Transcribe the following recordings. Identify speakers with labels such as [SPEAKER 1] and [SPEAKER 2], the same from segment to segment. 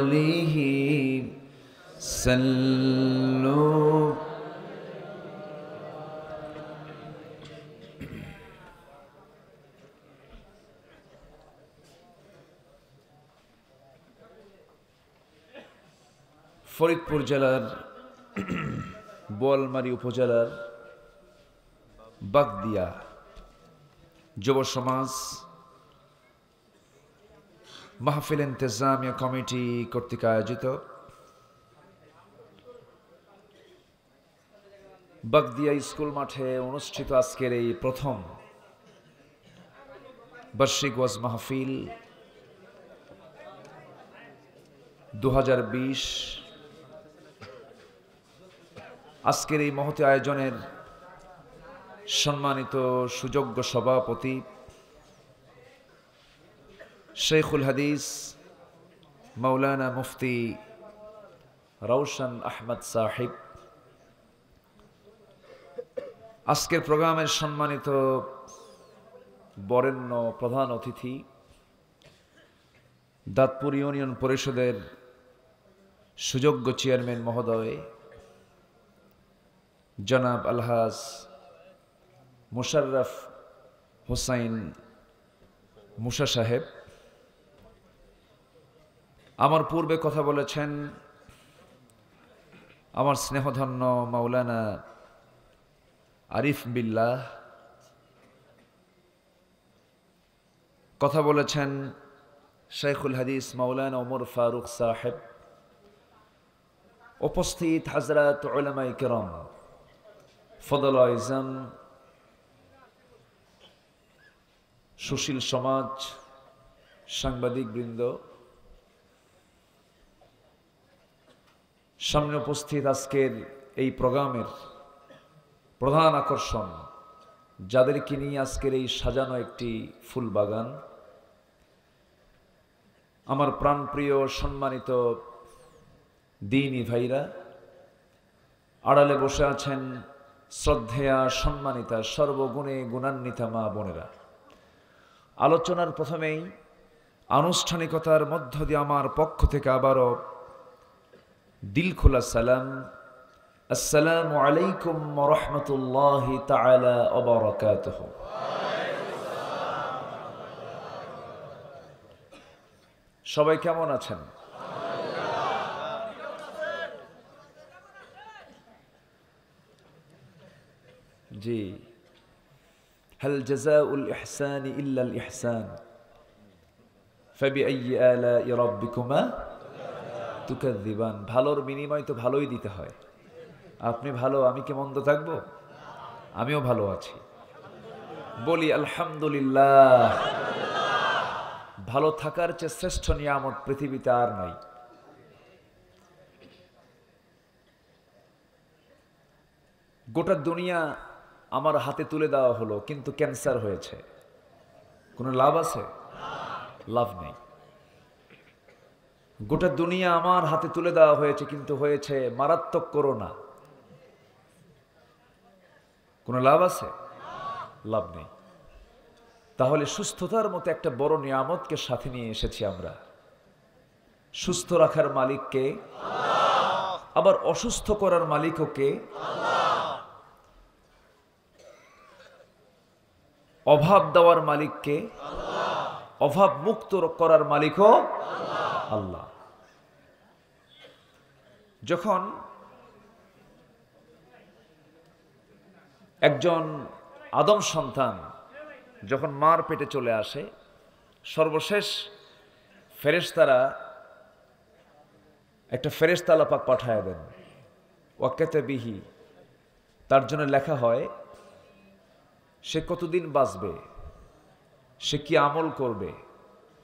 [SPEAKER 1] عليه صلوا ফরিদপুর জেলার বোয়ালমারী উপজেলার বাগদিয়া যুব সমাজ মাহফিল ইন্তেজামিয়া কমিটি কর্তৃক আয়োজিত বাগদিয়া স্কুল মাঠে অনুষ্ঠিত আজকের এই প্রথম বার্ষিক ওয়াজ মাহফিল 2020। আজকের এই মহতী আয়োজনের সম্মানিত সুযোগ্য সভাপতি শেখুল হাদিস মাওলানা মুফতি রওশন আহমদ সাহেব, আজকের প্রোগ্রামের সম্মানিত বরেণ্য প্রধান অতিথি দাঁতপুর ইউনিয়ন পরিষদের সুযোগ্য চেয়ারম্যান মহোদয় জনাব আলহাজ মুশাররফ হোসাইন মুশা সাহেব, আমার পূর্বে কথা বলেছেন আমার স্নেহধন্য মাওলানা আরিফ বিল্লাহ, কথা বলেছেন শেখুল হাদিস মাওলানা ওমর ফারুক সাহেব, উপস্থিত হযরত উলামায়ে কেরাম, ফদল আযম, সুশীল সমাজ, সাংবাদিক বৃন্দ, সামনে উপস্থিত আজকের এই প্রোগ্রামের প্রধান আকর্ষণ, যাদেরকে নিয়ে আজকের এই সাজানো একটি ফুল বাগান, আমার প্রাণপ্রিয় সম্মানিত দ্বীনি ভাইরা, আড়ালে বসে আছেন শ্রদ্ধেয়া সম্মানিতা সর্বগুণে গুণান্বিতা মা বোনেরা। আলোচনার প্রথমেই আনুষ্ঠানিকতার মধ্য দিয়ে আমার পক্ষ থেকে আবারও দিল খোলা সালাম, আসসালামু আলাইকুম ওয়া রাহমাতুল্লাহি তাআলা ওয়া বারাকাতুহু। সবাই কেমন আছেন? জি, হাল জাযাউল ইহসানি ইল্লাল ইহসান ফাবিআইয়ি আলাই রাব্বিকুমা তুকাযযিবান। ভালোর বিনিময় তো ভালোই দিতে হয়। আপনি ভালো, আমি কি মন্দ থাকবো? আমিও ভালো আছি, বলি আলহামদুলিল্লাহ। ভালো থাকার চেয়ে শ্রেষ্ঠ নিয়ামত পৃথিবীতে আর নাই। গোটা দুনিয়া আমার হাতে তুলে দেওয়া হলো, কিন্তু ক্যান্সার হয়েছে, কোনো লাভ আছে? লাভ নেই। গোটা দুনিয়া আমার হাতে তুলে দেওয়া হয়েছে, কিন্তু হয়েছে মারাত্মক করোনা, কোনো লাভ আছে? লাভ নেই। তাহলে সুস্থতার মতো একটা বড় নিয়ামতকে সাথে নিয়ে এসেছি আমরা। সুস্থ রাখার মালিককে, আবার অসুস্থ করার মালিকও কে? অভাব দেওয়ার মালিককে, অভাব মুক্ত করার মালিকও আল্লাহ। যখন একজন আদম সন্তান যখন মার পেটে চলে আসে, সর্বশেষ ফেরেশতারা একটা ফেরেশতা আল্লাহ পাক পাঠায় দেন, ওয়াকাতাবিহি, তার জন্য লেখা হয় সে কতদিন বাঁচবে, সে কি আমল করবে,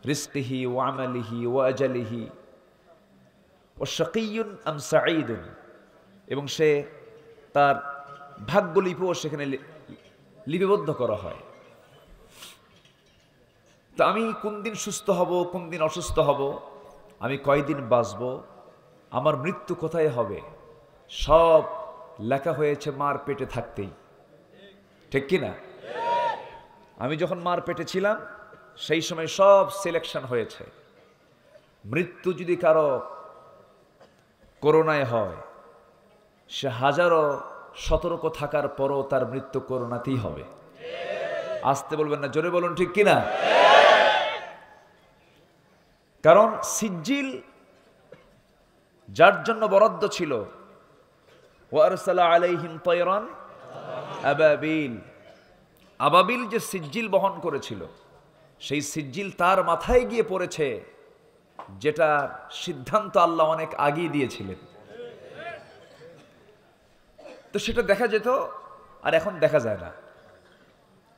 [SPEAKER 1] রিজকিহি ওয়া আমালিহি ওয়া আজালিহি ওয়া শাকিয়্যুন আম সাঈদুন, এবং সে তার ভাগ্যলিপিও সেখানে লিপিবদ্ধ করা হয়। তো আমি কোন দিন সুস্থ হব, কোন দিন অসুস্থ হব, আমি কয়দিন বাঁচব, আমার মৃত্যু কোথায় হবে, সব লেখা হয়েছে মার পেটে থাকতেই। ঠিক কিনা? আমি যখন মার পেটে ছিলাম সেই সময় সব সিলেকশন হয়েছে। মৃত্যু যদি কারো করোনায় হয়, সে হাজারো সতর্ক থাকার পরও তার মৃত্যু করোনাতেই হবে। আসতে বলবেন না, জোরে বলুন ঠিক কিনা? কারণ সিজ্জিল যার জন্য বরাদ্দ ছিল, ওয়ারসালা আলাইহিম তায়রান আবাবিল, আবাবিল যে সিজ্জিল বহন করেছিল, সেই সিজ্জিল তার মাথায় গিয়ে পড়েছে, যেটা সিদ্ধান্ত আল্লাহ অনেক আগেই দিয়েছিলেন। তো সেটা দেখা যেত, আর এখন দেখা যায় না।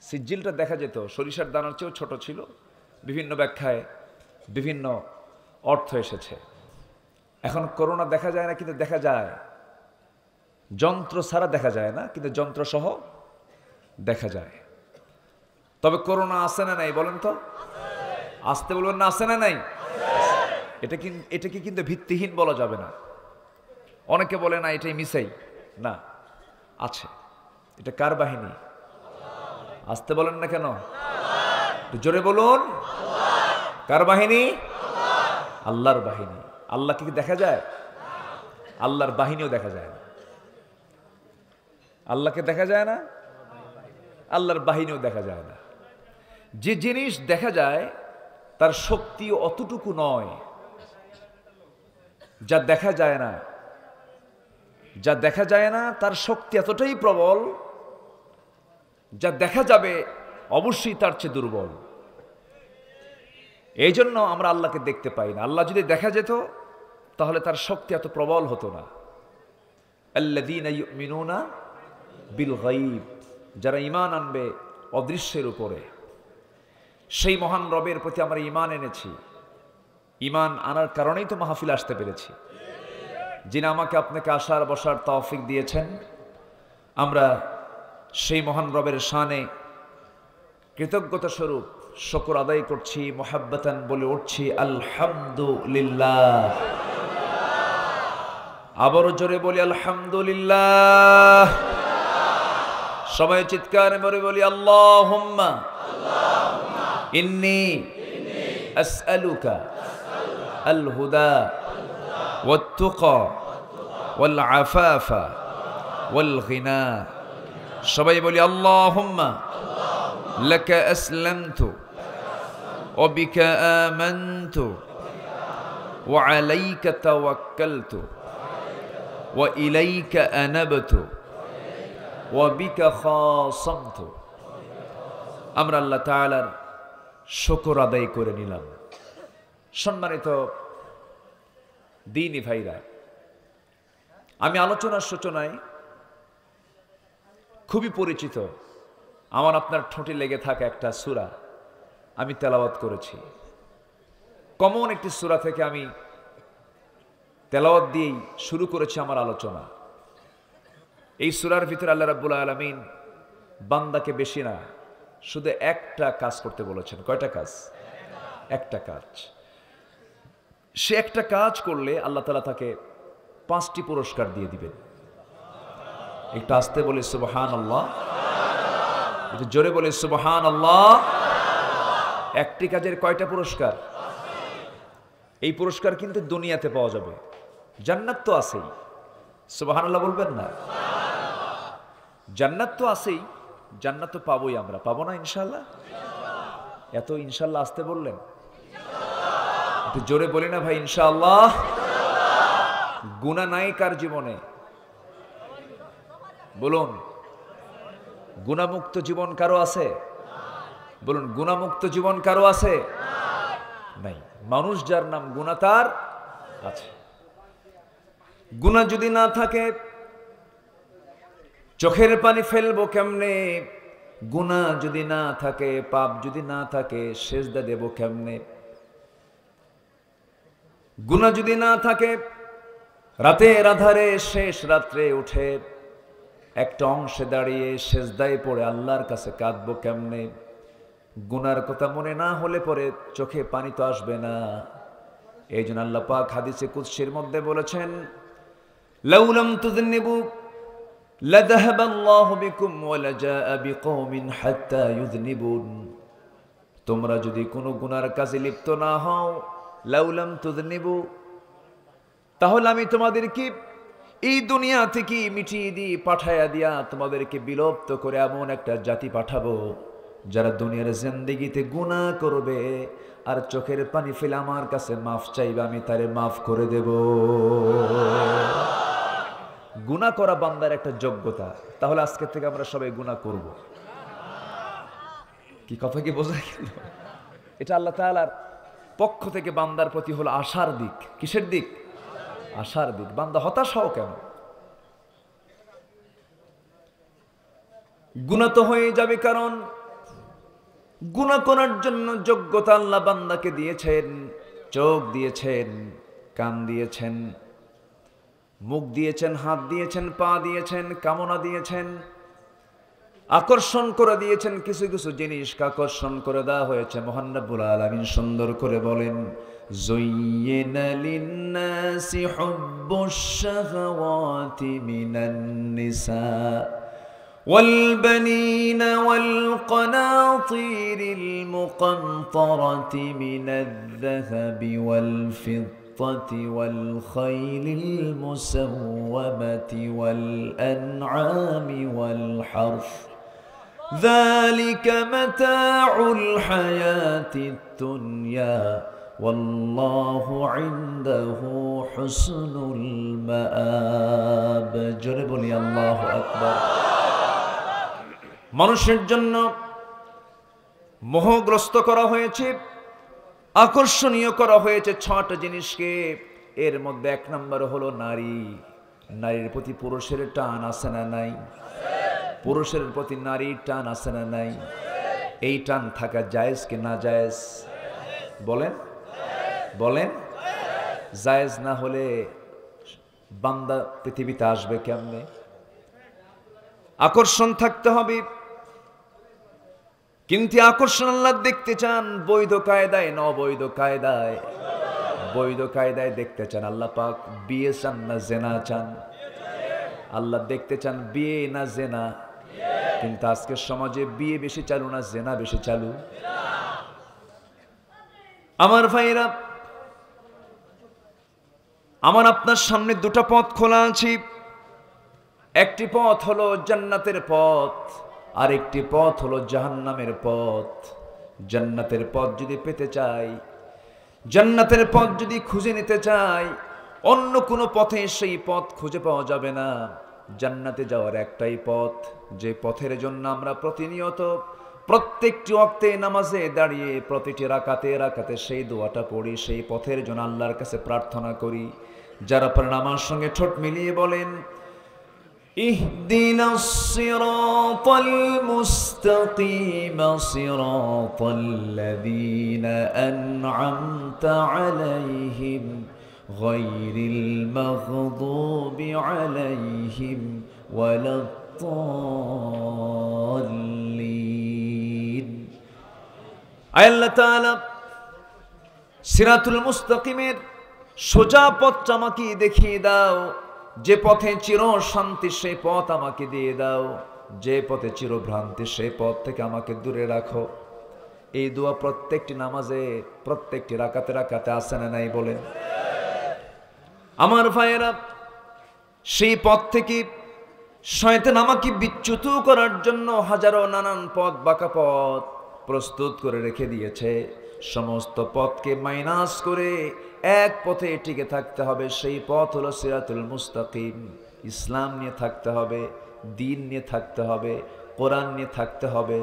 [SPEAKER 1] সিজ্জিলটা দেখা যেত সরিষার দানার চেয়েও ছোট ছিল। বিভিন্ন ব্যাখ্যায় বিভিন্ন অর্থ এসেছে। এখন করোনা দেখা যায় না, কিন্তু দেখা যায়। যন্ত্র ছাড়া দেখা যায় না, কিন্তু যন্ত্র সহ দেখা যায়। তবে করোনা আছে না নাই বলেন তো? আসতে বলবেন না, আছে না নাই? এটাকে কিন্তু ভিত্তিহীন বলা যাবে না। অনেকে বলে না এটাই মিসাই, না, আছে। এটা কার বাহিনী? আসতে বলেন না কেন? জোরে বলুন, কার বাহিনী? আল্লাহর বাহিনী। আল্লাহকে কি দেখা যায়? আল্লাহর বাহিনীও দেখা যায় না। আল্লাহকে দেখা যায় না, আল্লাহর বাহিনীও দেখা যায় না। যে জিনিস দেখা যায় তার শক্তি অতটুকু নয় যা দেখা যায় না। যা দেখা যায় না তার শক্তি এতটাই প্রবল, যা দেখা যাবে অবশ্যই তার চেয়ে দুর্বল। এই জন্য আমরা আল্লাহকে দেখতে পাই না। আল্লাহ যদি দেখা যেত তাহলে তার শক্তি এত প্রবল হতো না। আল্লাযীনা ইউমিনুনা বিল গায়ব, যারা ঈমান আনবে অদৃশ্যের উপরে, সেই মহান রবের প্রতি আমরা ঈমান এনেছি। ঈমান আনার কারণেই তো মাহফিল আসতে পেরেছি। যিনি আমাকে আপনাকে আসার বসার তৌফিক দিয়েছেন, আমরা সেই মহান রবের শানে কৃতজ্ঞতা স্বরূপ শুকর আদায় করছি, মুহাব্বাতান বলে উঠছি আলহামদুলিল্লাহ। আবারও জোরে বলি আলহামদুলিল্লাহ। সবাই চিৎকার করে বলি আল্লাহুম্মা ইন্নী আসআলুকা আল হুদা ওয়াত তুকা ওয়াল আফাফা ওয়াল গিনা। সবাই বলি আল্লাহুম্মা লাকা আসলামতু ওয়া বিকা আমানতু ওয়া আলাইকা তাওয়াক্কালতু ওয়া ইলাইকা আনাবতু ওয়া বিকা খাসামতু। আমরা আল্লাহ তাআলার শুকর আদায় করে নিলাম। সম্মানিত দ্বীনি ভাইরা, আমি আলোচনার সূচনায় খুবই পরিচিত আমার আপনার ঠোঁটে লেগে থাকা একটা সূরা আমি তেলাওয়াত করেছি। কমন একটি সূরা থেকে আমি তেলাওয়াত দিয়েই শুরু করেছি আমার আলোচনা। এই সূরার ভিতরে আল্লাহ রাব্বুল আলামিন বান্দাকে বেশি না, শুধু একটা কাজ করতে বলেছেন। কয়টা কাজ? একটা কাজ। সে একটা কাজ করলে আল্লাহ তাআলা তাকে 5টি পুরস্কার দিয়ে দিবেন। একটু আস্তে বলে সুবহানাল্লাহ, একটু জোরে বলে সুবহানাল্লাহ। একটি কাজের কয়টা পুরস্কার? এই পুরস্কার কিন্তু দুনিয়াতে পাওয়া যাবে, জান্নাত তো আছেই। সুবহানাল্লাহ বলবেন না? জান্নাত তো আছেই, জান্নাত তো পাবোই আমরা, পাবো না ইনশাআল্লাহ? এত ইনশাআল্লাহ আসতে বললেন, একটু জোরে বলি না ভাই ইনশাআল্লাহ। গুনাহ নাই কার জীবনে? বলুন, গুনাহমুক্ত জীবন কারো আছে? বলুন, গুনাহমুক্ত জীবন কারো আছে? নাই। মানুষ যার নাম গুনাহ তার আছে। গুনাহ যদি না থাকে চোখের পানি ফেলবো কেমনে? গুনাহ যদি না থাকে, পাপ যদি না থাকে, সেজদা দেব কেমনে? গুনাহ যদি না থাকে, রাতের আধারে শেষ রাত্রে উঠে একটা অংশে দাঁড়িয়ে সেজদায় পড়ে আল্লাহর কাছে কাঁদবো কেমনে? গুনার কথা মনে না হলে পরে চোখে পানি তো আসবে না। এই জন্য আল্লাহ পাক হাদিসে কুদসির মধ্যে বলেছেন, লাউলাম তুযনিবু লাযাহাবাল্লাহু বিকুম ওয়া লাজাআ বিকওমিন হাত্তা ইউযনিবুন। তোমরা যদি কোনো গুনার কাজে লিপ্ত না হও, লাউলাম তুযনিবু, তাহলে আমি তোমাদেরকে এই দুনিয়া থেকে মিটিয়ে দিয়ে পাঠায়া দিয়া তোমাদেরকে বিলুপ্ত করে এমন একটা জাতি পাঠাবো যারা দুনিয়ার জিন্দেগিতে গুনাহ করবে আর চোখের পানি ফেলে আমার কাছে মাফ চাইবে, আমি তারে মাফ করে দেব। গুনাহ করা বান্দার একটা যোগ্যতা। তাহলে আজকে থেকে আমরা সবাই গুনাহ করব। কি কথা কি বোঝা গেল? এটা আল্লাহ তাআলার পক্ষ থেকে বান্দার প্রতি হলো আশার দিক। কিসের দিক? আশার দিক। বান্দা হতাশ হও কেন? গুনাহ তো হয়ে যাবে, কারণ গুনাহ করার জন্য যোগ্যতা আল্লাহ বান্দাকে দিয়েছেন। চোখ দিয়েছেন, কান দিয়েছেন, মুখ দিয়েছেন, হাত দিয়েছেন, পা দিয়েছেন, কামনা দিয়েছেন, আকর্ষণ করে দিয়েছেন। কিছু কিছু জিনিসকে আকর্ষণ করে দেওয়া হয়েছে। মহান রব্বুল আলামিন সুন্দর করে বলেন, যুয়্যিনা লিন-নাসি হুব্বুশ শাহাওয়াতি মিনান নিসা والبنين والقناطير المقنطرة من الذهب والفضة والخيل المسومة والأنعام والحرث ذلك متاع الحياة الدنيا والله عنده حسن المآب। জোরে বলি আল্লাহু আকবার। মানুষের জন্য মোহগ্রস্ত করা হয়েছে, আকর্ষণীয় করা হয়েছে 6টা জিনিসকে। এর মধ্যে 1 নম্বর হলো নারী। নারীর প্রতি পুরুষের টান আছে না নাই? পুরুষের প্রতি নারীর টান আছে না নাই? এই টান থাকা জায়েজ কি না জায়েজ? বলেন বলেন। জায়েজ না হলে বান্দা পৃথিবীতে আসবে কেমনে? আকর্ষণ থাকতে হবে, কিন্তু আকর্ষণ আল্লাহ দেখতে চান বৈধ কায়দায় না অবৈধ কায়দায়? বৈধ কায়দায় দেখতে চান। আল্লাহ পাক বিয়ে চান না জেনা চান? আল্লাহ দেখতে চান বিয়ে না জেনা? কিন্তু আজকের সমাজে বিয়ে বেশি চালু না জেনা বেশি চালু? আমার ভাইরা, আমার আপনার সামনে 2টা পথ খোলা আছে। একটি পথ হলো জান্নাতের পথ, আর একটি পথ হলো জাহান্নামের পথ। জান্নাতের পথ যদি পেতে চাই, জান্নাতের পথ যদি খুঁজে নিতে চাই, অন্য কোনো পথে সেই পথ খুঁজে পাওয়া যাবে না। জান্নাতে যাওয়ার একটাই পথ, যে পথের জন্য আমরা প্রতিনিয়ত প্রত্যেকটি ওয়াক্তে নামাজে দাঁড়িয়ে প্রতিটি রাকাতে রাকাতে সেই দোয়াটা পড়ি, সেই পথের জন্য আল্লাহর কাছে প্রার্থনা করি। যারা পারেন আমার সঙ্গে ঠোঁট মিলিয়ে বলেন, ইহদিনাস সিরাতাল মুস্তাকিম সিরাতাল্লাযীনা আন'আমতা আলাইহিম গায়রিল মাগদুবি আলাইহিম ওয়ালাদ-দাল্লিন। আল্লাহ তাআলা সিরাতুল মুস্তাকিমের সোজা পথটা আমাকে দেখিয়ে দাও, যে পথে চির শান্তি সেই পথ আমাকে দিয়ে দাও, যে পথে চির ভ্রান্তি সেই পথ থেকে আমাকে দূরে রাখো। এই দোয়া প্রত্যেকটি নামাজে প্রত্যেকটি রাকাতে রাকাতে আছে না নাই? বলেন আমার ভাইয়েরা। সেই পথ থেকে শয়তান আমাকে বিচ্যুত করার জন্য হাজারো নানান পথ বাঁকা পথ প্রস্তুত করে রেখে দিয়েছে। সমস্ত পথকে মাইনাস করে এক পথে টিকে থাকতে হবে। সেই পথ হলো সিরাতুল মুস্তাকিম। ইসলাম নিয়ে থাকতে হবে, দিন নিয়ে থাকতে হবে, কোরআন নিয়ে থাকতে হবে,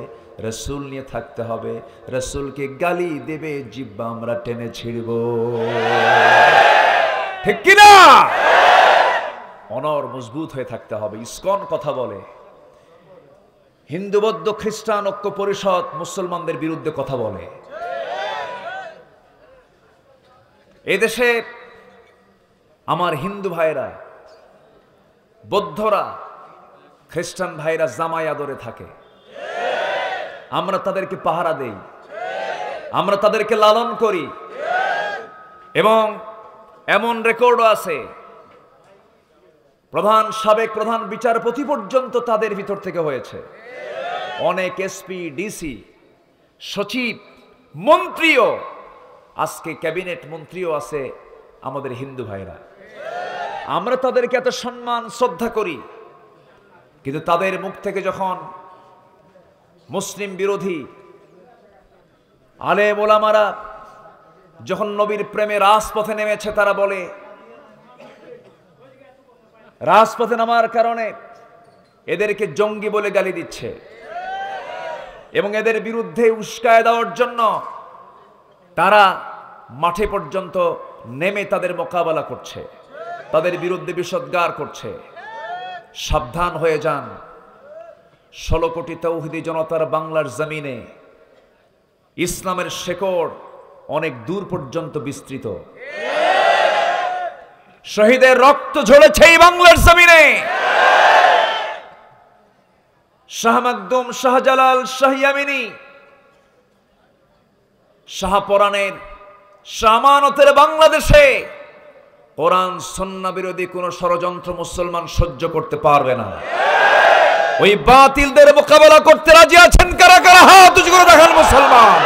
[SPEAKER 1] রসুল নিয়ে থাকতে হবে। রসুলকে গালি দেবে জিহ্বা আমরা টেনে ছিড়ব, ঠিক কিনা? অনর মজবুত হয়ে থাকতে হবে। ইসকন কথা বলে, হিন্দু বৌদ্ধ খ্রিস্টান ঐক্য পরিষদ মুসলমানদের বিরুদ্ধে কথা বলে। এদেশে আমার হিন্দু ভাইরা, বৌদ্ধরা, খ্রিস্টান ভাইরা জামাই আদরে থাকে। আমরা তাদেরকে পাহারা দেই, আমরা তাদেরকে লালন করি, এবং এমন রেকর্ডও আছে সাবেক প্রধান বিচারপতি পর্যন্ত তাদের ভিতর থেকে হয়েছে। অনেক এসপি, ডিসি, সচিব, মন্ত্রীও আজকে ক্যাবিনেট মন্ত্রীও আছে আমাদের হিন্দু ভাইরা। আমরা তাদেরকে এত সম্মান শ্রদ্ধা করি, কিন্তু তাদের মুখ থেকে যখন মুসলিম বিরোধী আলেম ওলামারা যখন নবীর প্রেমে রাজপথে নেমেছে, তারা বলে রাজপথে নামার কারণে এদেরকে জঙ্গি বলে গালি দিচ্ছে এবং এদের বিরুদ্ধে উস্কায় দেওয়ার জন্য তারা মাঠে পর্যন্ত নেমে তাদের মোকাবেলা করছে, তাদের বিরুদ্ধে বিষোদ্গার করছে। সাবধান হয়ে যান, 16 কোটি তৌহিদি জনতার বাংলার জমিনে ইসলামের শেকড় অনেক দূর পর্যন্ত বিস্তৃত। শহীদের রক্ত ঝরেছে এই বাংলার জমিনে। শাহ মাকদুম, শাহজালাল, শাহিয়ামিনী, শাহপরানের, শাহমানতের বাংলাদেশে কোরআন সুন্নাহ বিরোধী কোন ষড়যন্ত্র মুসলমান সহ্য করতে পারবে না। ওই বাতিলদের মোকাবেলা করতে রাজি আছেন কারা কারা? হাত উঁচু করে দেখান মুসলমান।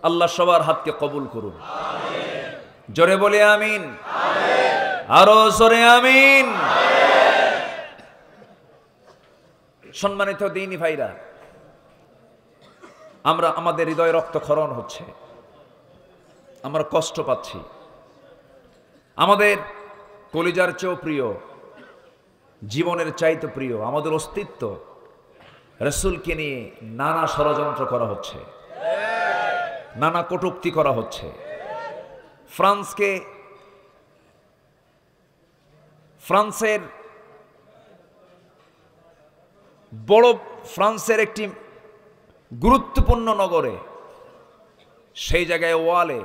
[SPEAKER 1] আল্লাহ সবার হাতকে কবুল করুন। জোরে বলে আমিন, আরো জোরে আমিন। সম্মানিত দ্বীনি ভাইরা, আমাদের হৃদয় রক্তক্ষরণ হচ্ছে, আমরা কষ্ট পাচ্ছি। আমাদের কলিজার চেয়েও প্রিয়, জীবনের চাইতে প্রিয় আমাদের অস্তিত্ব রাসূলকে নিয়ে নানা ষড়যন্ত্র করা হচ্ছে, নানা কটূক্তি করা হচ্ছে। ফ্রান্সের একটি গুরুত্বপূর্ণ নগরে, সেই জায়গায় ওয়ালে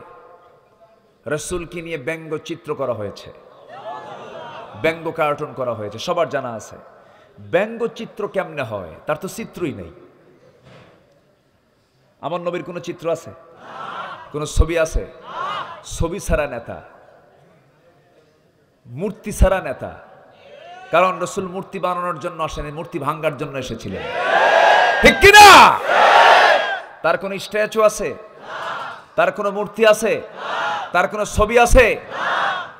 [SPEAKER 1] রাসূলকে নিয়ে ব্যঙ্গচিত্র করা হয়েছে, ব্যঙ্গ কার্টুন করা হয়েছে। সবার জানা আছে ব্যঙ্গচিত্র কেমনে হয়, তার তো চিত্রই নেই। আমার নবীর কোনো চিত্র আছে? কোন ছবি আছে? ছবি ছাড়া নেতা, মূর্তি ছাড়া নেতা। কারণ রাসূল মূর্তি বানানোর জন্য আসেনি, মূর্তি ভাঙার জন্য এসেছিলেন, ঠিক কিনা? তার কোন স্ট্যাচু আছে? তার কোন মূর্তি আছে? তার কোন ছবি আছে?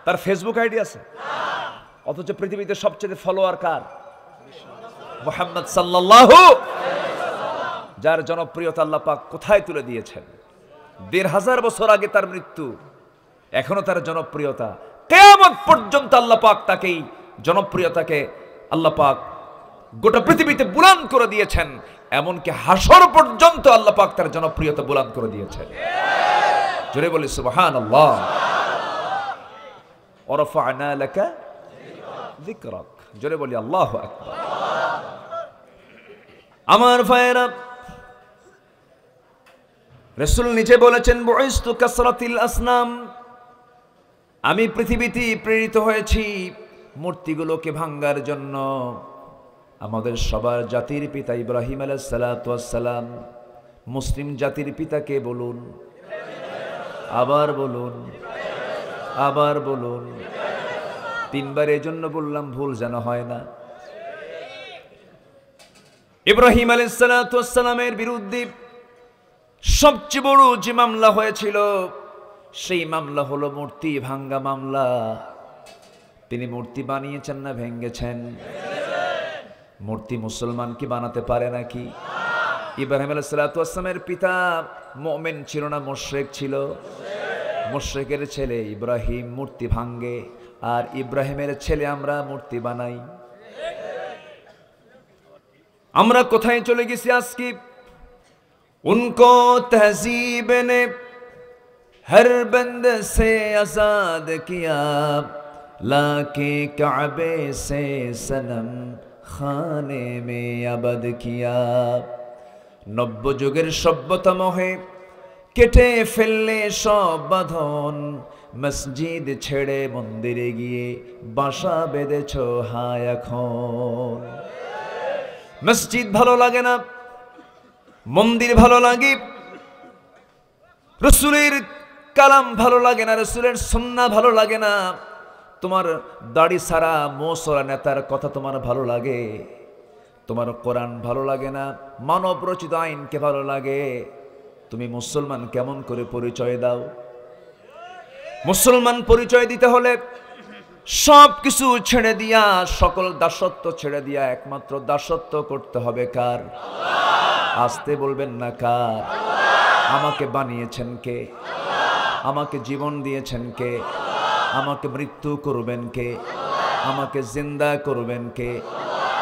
[SPEAKER 1] তার ফেসবুক আইডি আছে? অথচ পৃথিবীতে সবচেয়ে ফলোয়ার কার? মুহাম্মদ সাল্লাল্লাহু, যার জনপ্রিয়তা আল্লাহ পাক কোথায় তুলে দিয়েছেন। ১৫০০ বছর আগে তার মৃত্যু, এখনো তার জনপ্রিয়তা কিয়ামত পর্যন্ত আল্লাহ পাক তাকেই জনপ্রিয়তাকে আল্লাহ পাক গোটা পৃথিবীতে বুলান্দ করে দিয়েছেন। এমনকি হাসর পর্যন্ত আল্লাহ পাক তার জনপ্রিয়তা বুলান্দ করে দিয়েছেন। জোরে বলি সুবহানাল্লাহ। ওয়ারাফা'না লাকা যিকরাক, জোরে বলি আল্লাহু আকবার। আমার ভাইরা, রাসূল নিজে বলেছেন বুইসতু কাসরাতিল আসনাম, আমি পৃথিবীতে প্রেরিত হয়েছি মূর্তিগুলোকে ভাঙার জন্য। আমাদের সবার জাতির পিতা ইব্রাহিম আলাইহিস সালাতু ওয়াস সালাম, মুসলিম জাতির পিতাকে বলুন, আবার বলুন, আবার বলুন, তিনবার এজন্য বললাম ভুল যেন হয় না। ইব্রাহিম আলাইহিস সালাতু ওয়াস সালামের বিরুদ্ধে সবচেয়ে বড় যে মামলা হয়েছিল, সেই মামলা হলো মূর্তি ভাঙ্গা মামলা। তিনি মূর্তি বানিয়েছেন না ভেঙ্গেছেন? মূর্তি মুসলমান কি বানাতে পারে নাকি? ইব্রাহিম আলাইহিস সালাতু ওয়াস সালামের পিতা মুমিন ছিল না মুশরিক ছিল? মুশরিকের ছেলে ইব্রাহিম মূর্তি ভাঙ্গে, আর ইব্রাহিমের ছেলে আমরা মূর্তি বানাই। আমরা কোথায় চলে গেছি আজকে? उनको तहजीब ने हर बंद से आजाद किया, लाके काबे से सनम खाने में अबद किया। नब्ब जुगेर सभ्यता मोहे केटे फेलले सब बाधन, মসজিদ ছেড়ে মন্দিরে গিয়ে বাসা বেঁধেছ হায় এখন। মসজিদ ভালো লাগে না, মন্দির ভালো লাগে, রাসূলের কালাম ভালো লাগে না, রাসূলের সুন্নাহ ভালো লাগে না, তোমার দাড়ি সারা মোসরা নেতার কথা তোমার ভালো লাগে, তোমার কোরআন ভালো লাগে না, মানব রচিত আইনকে ভালো লাগে। তুমি মুসলমান কেমন করে পরিচয় দাও? মুসলমান পরিচয় দিতে হলে সব কিছু ছেড়ে দিয়া, সকল দাসত্ব ছেড়ে দিয়া একমাত্র দাসত্ব করতে হবে কার? আসতে বলবেন না কার? আমাকে বানিয়েছেন কে? আমাকে জীবন দিয়েছেন কে? আমাকে মৃত্যু করবেন কে? আমাকে জিন্দা করবেন কে?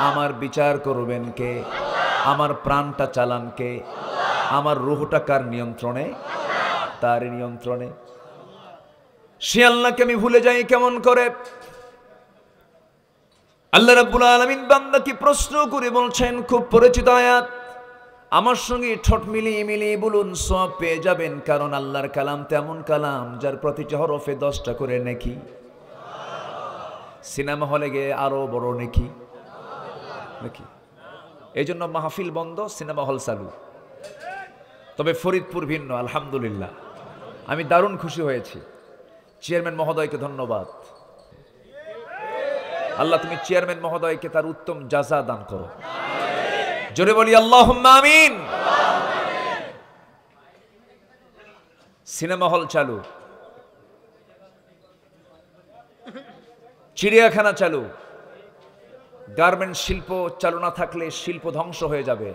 [SPEAKER 1] আমার বিচার করবেন কে? আমার প্রাণটা চালান কে? আমার রূহটা কার নিয়ন্ত্রণে? তার নিয়ন্ত্রণে। সে আল্লাহকে আমি ভুলে যাই কেমন করে? আল্লাহ রাব্বুল আলামিন বান্দাকে প্রশ্ন করে বলছেন, খুব পরিচিত আয়াত, আমার সঙ্গে ঠোঁট মিলিয়ে মিলিয়ে বলুন, সওয়াব পেয়ে যাবেন। কারণ আল্লাহর কালাম তেমন কালাম যার প্রতিটি হরফে 10টা করে নেকি। সিনেমা হলে গিয়ে আরো বড় নেকি নাকি? এই জন্য মাহফিল বন্ধ, সিনেমা হল চালু। তবে ফরিদপুর ভিন্ন, আলহামদুলিল্লাহ। আমি দারুণ খুশি হয়েছি। চেয়ারম্যান মহোদয়কে ধন্যবাদ। আল্লাহ তুমি চেয়ারম্যান মহোদয়কে তার উত্তম জাযা দান করো। জোরে বলি আল্লাহুম্মা আমিন। সিনেমা হল চালু, চিড়িয়াখানা চালু। গার্মেন্ট শিল্প চালু না থাকলে শিল্প ধ্বংস হয়ে যাবে,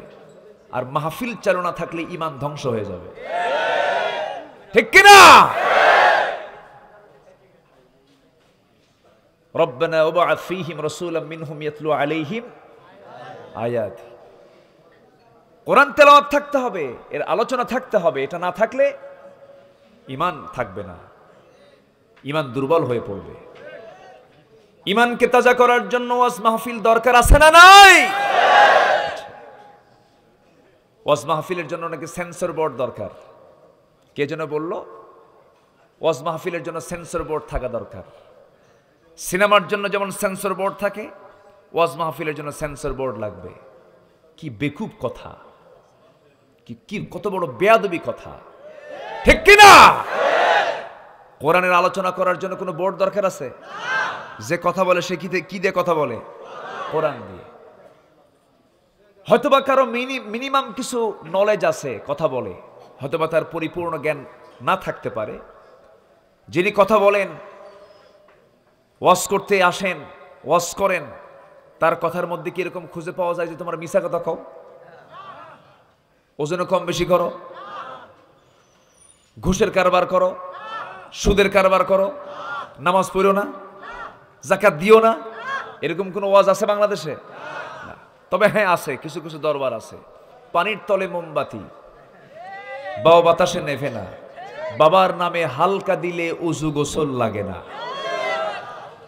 [SPEAKER 1] আর মাহফিল চালু না থাকলে ঈমান ধ্বংস হয়ে যাবে, ঠিক কিনা? রব্বানা ওয়াবআথ ফীহিম রাসূলাম মিনহুম ইয়াতলু আলাইহিম আয়াতি। কোরআন তেলাওয়াত থাকতে হবে, এর আলোচনা থাকতে হবে। এটা না থাকলে ঈমান থাকবে না, ঈমান দুর্বল হয়ে পড়বে। ঈমানকে তাজা করার জন্য ওয়াজ মাহফিল দরকার আছে না নাই? ওয়াজ মাহফিলের জন্য নাকি সেন্সর বোর্ড দরকার। কে যেন বলল, ওয়াজ মাহফিলের জন্য সেন্সর বোর্ড থাকা দরকার। সিনেমার জন্য যেমন সেন্সর বোর্ড থাকে, ওয়াজ মাহফিলের জন্য সেন্সর বোর্ড লাগবে। কি বেকুব কথা, কি কত বড় বেয়াদবি কথা, ঠিক কিনা? কোরআনের আলোচনা করার জন্য কোনো বোর্ড দরকার আছে? যে কথা বলে সে কি দিয়ে কথা বলে? কোরআন দিয়ে। হয়তোবা কারো মিনিমাম কিছু নলেজ আছে, কথা বলে, হয়তোবা তার পরিপূর্ণ জ্ঞান না থাকতে পারে। যিনি কথা বলেন, ওয়াজ করতে আসেন, ওয়াজ করেন, তার কথার মধ্যে কি এরকম খুঁজে পাওয়া যায় যে তোমার মিছা কথা কও, ওজনে কম বেশি করো, ঘুষের কারবার করো, সুদের কারবার করো, নামাজ পড়ো না, যাকাত দিও না, এরকম কোন ওয়াজ আছে বাংলাদেশে? না। তবে হ্যাঁ আছে, কিছু কিছু দরবার আছে। পানির তলে মোমবাতি, বাবা বাতাসে নেভে না, বাবার নামে হালকা দিলে উজু গোসল লাগে না,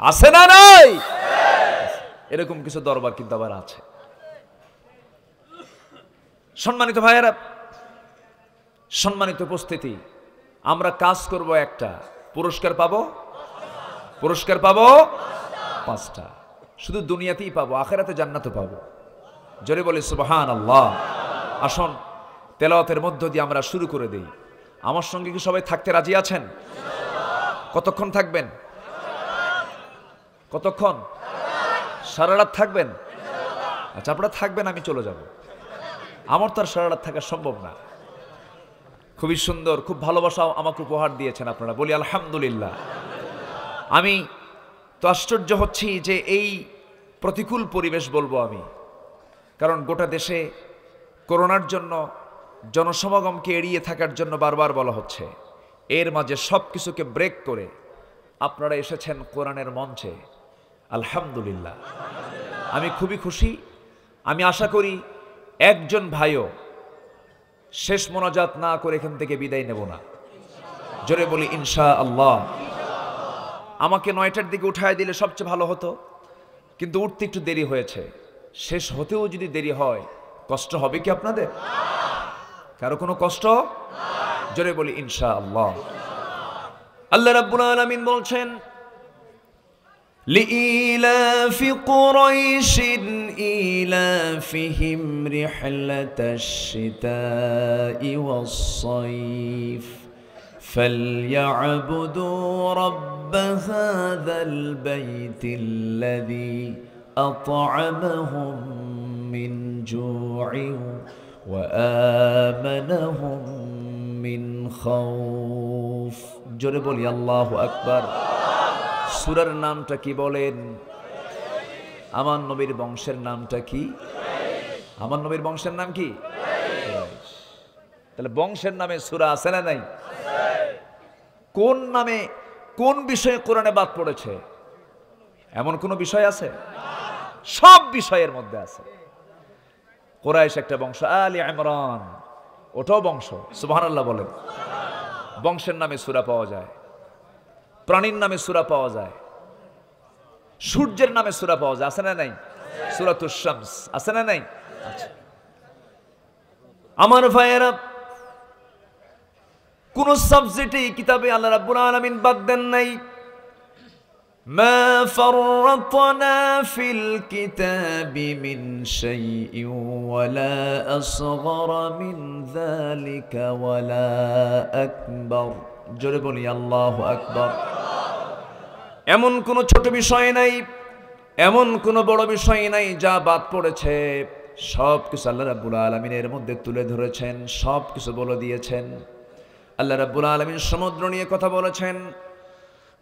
[SPEAKER 1] আছে না নাই? এরকম কিছু দরবার কিন্তু আবার আছে। সম্মানিত ভাইয়েরা, সম্মানিত উপস্থিতি, আমরা কাজ করব একটা, পুরস্কার পাবো 5টা। শুধু দুনিয়াতেই পাবো, আখিরাতে জান্নাতে পাবো। জোরে বলি সুবহানাল্লাহ। আসুন তেলাওয়াতের মধ্য দিয়ে আমরা শুরু করে দেই। আমার সঙ্গে কি সবাই থাকতে রাজি আছেন? কতক্ষণ থাকবেন? কতক্ষণ? সারা রাত থাকবেন? আচ্ছা, আপনারা থাকবেন, আমি চলে যাব। আমার তো আর সারা রাত থাকা সম্ভব না। খুবই সুন্দর, খুব ভালোবাসা আমাকে উপহার দিয়েছেন আপনারা, বলি আলহামদুলিল্লাহ। আমি তো আশ্চর্য হচ্ছি যে এই প্রতিকূল পরিবেশ বলবো আমি, কারণ গোটা দেশে করোনার জন্য জনসমাগমকে এড়িয়ে থাকার জন্য বারবার বলা হচ্ছে। এর মাঝে সব কিছুকে ব্রেক করে আপনারা এসেছেন কোরআনের মঞ্চে, আলহামদুলিল্লাহ। আমি খুবই খুশি। আমি আশা করি একজন ভাইও শেষ মোনাজাত না করে এখান থেকে বিদায় নেব না। জোরে বলি ইনশাআল্লাহ। আমাকে 9টার দিকে উঠায় দিলে সবচেয়ে ভালো হতো, কিন্তু উঠতে একটু দেরি হয়েছে। শেষ হতেও যদি দেরি হয়, কষ্ট হবে কি আপনাদের? কারো কোনো কষ্ট? জোরে বলি ইনশাআল্লাহ। আল্লাহ রাব্বুল আলামিন বলছেন لإيلاف قريش إيلافهم رحلة الشتاء والصيف فليعبدوا رب هذا البيت الذي أطعمهم من جوع وآمنهم من خوف جرب لي الله أكبر সূরার নামটা কি বলেন? আমার নবীর বংশের নামটা কি? আমার নবীর বংশের নাম কি? তাহলে বংশের নামে সূরা আছে না নাই? কোন নামে কোন বিষয়ে কোরআনে বাদ পড়েছে? এমন কোন বিষয় আছে? সব বিষয়ের মধ্যে আছে। কুরাইশ একটা বংশ, আলী ইমরান ওটাও বংশ। সুবহানাল্লাহ বলেন। বংশের নামে সূরা পাওয়া যায়, প্রাণীর নামে সূরা পাওয়া যায়, সূর্যের নামে সূরা পাওয়া যায়, আছে না নাই? সূরাতুশ শামস আছে না নাই? আচ্ছা আমার ভাইয়েরা, কোন সাবজেক্টে কিতাবে আল্লাহ রাব্বুল আলামিন বাদ দেন নাই। মা ফাররাতনা ফিল কিতাবি মিন শাইইন ওয়ালা আসগরা মিন যালিকা ওয়ালা আকবার। জোরে বলি আল্লাহু আকবার। এমন কোন ছোট বিষয় নাই, এমন কোন বড় বিষয় নাই যা বাদ পড়েছে। সব কিছু আল্লাহ রাব্বুল আলামিনের মধ্যে তুলে ধরেছেন, সব কিছু বলে দিয়েছেন। আল্লাহ রাব্বুল আলামিন সমুদ্র নিয়ে কথা বলেছেন,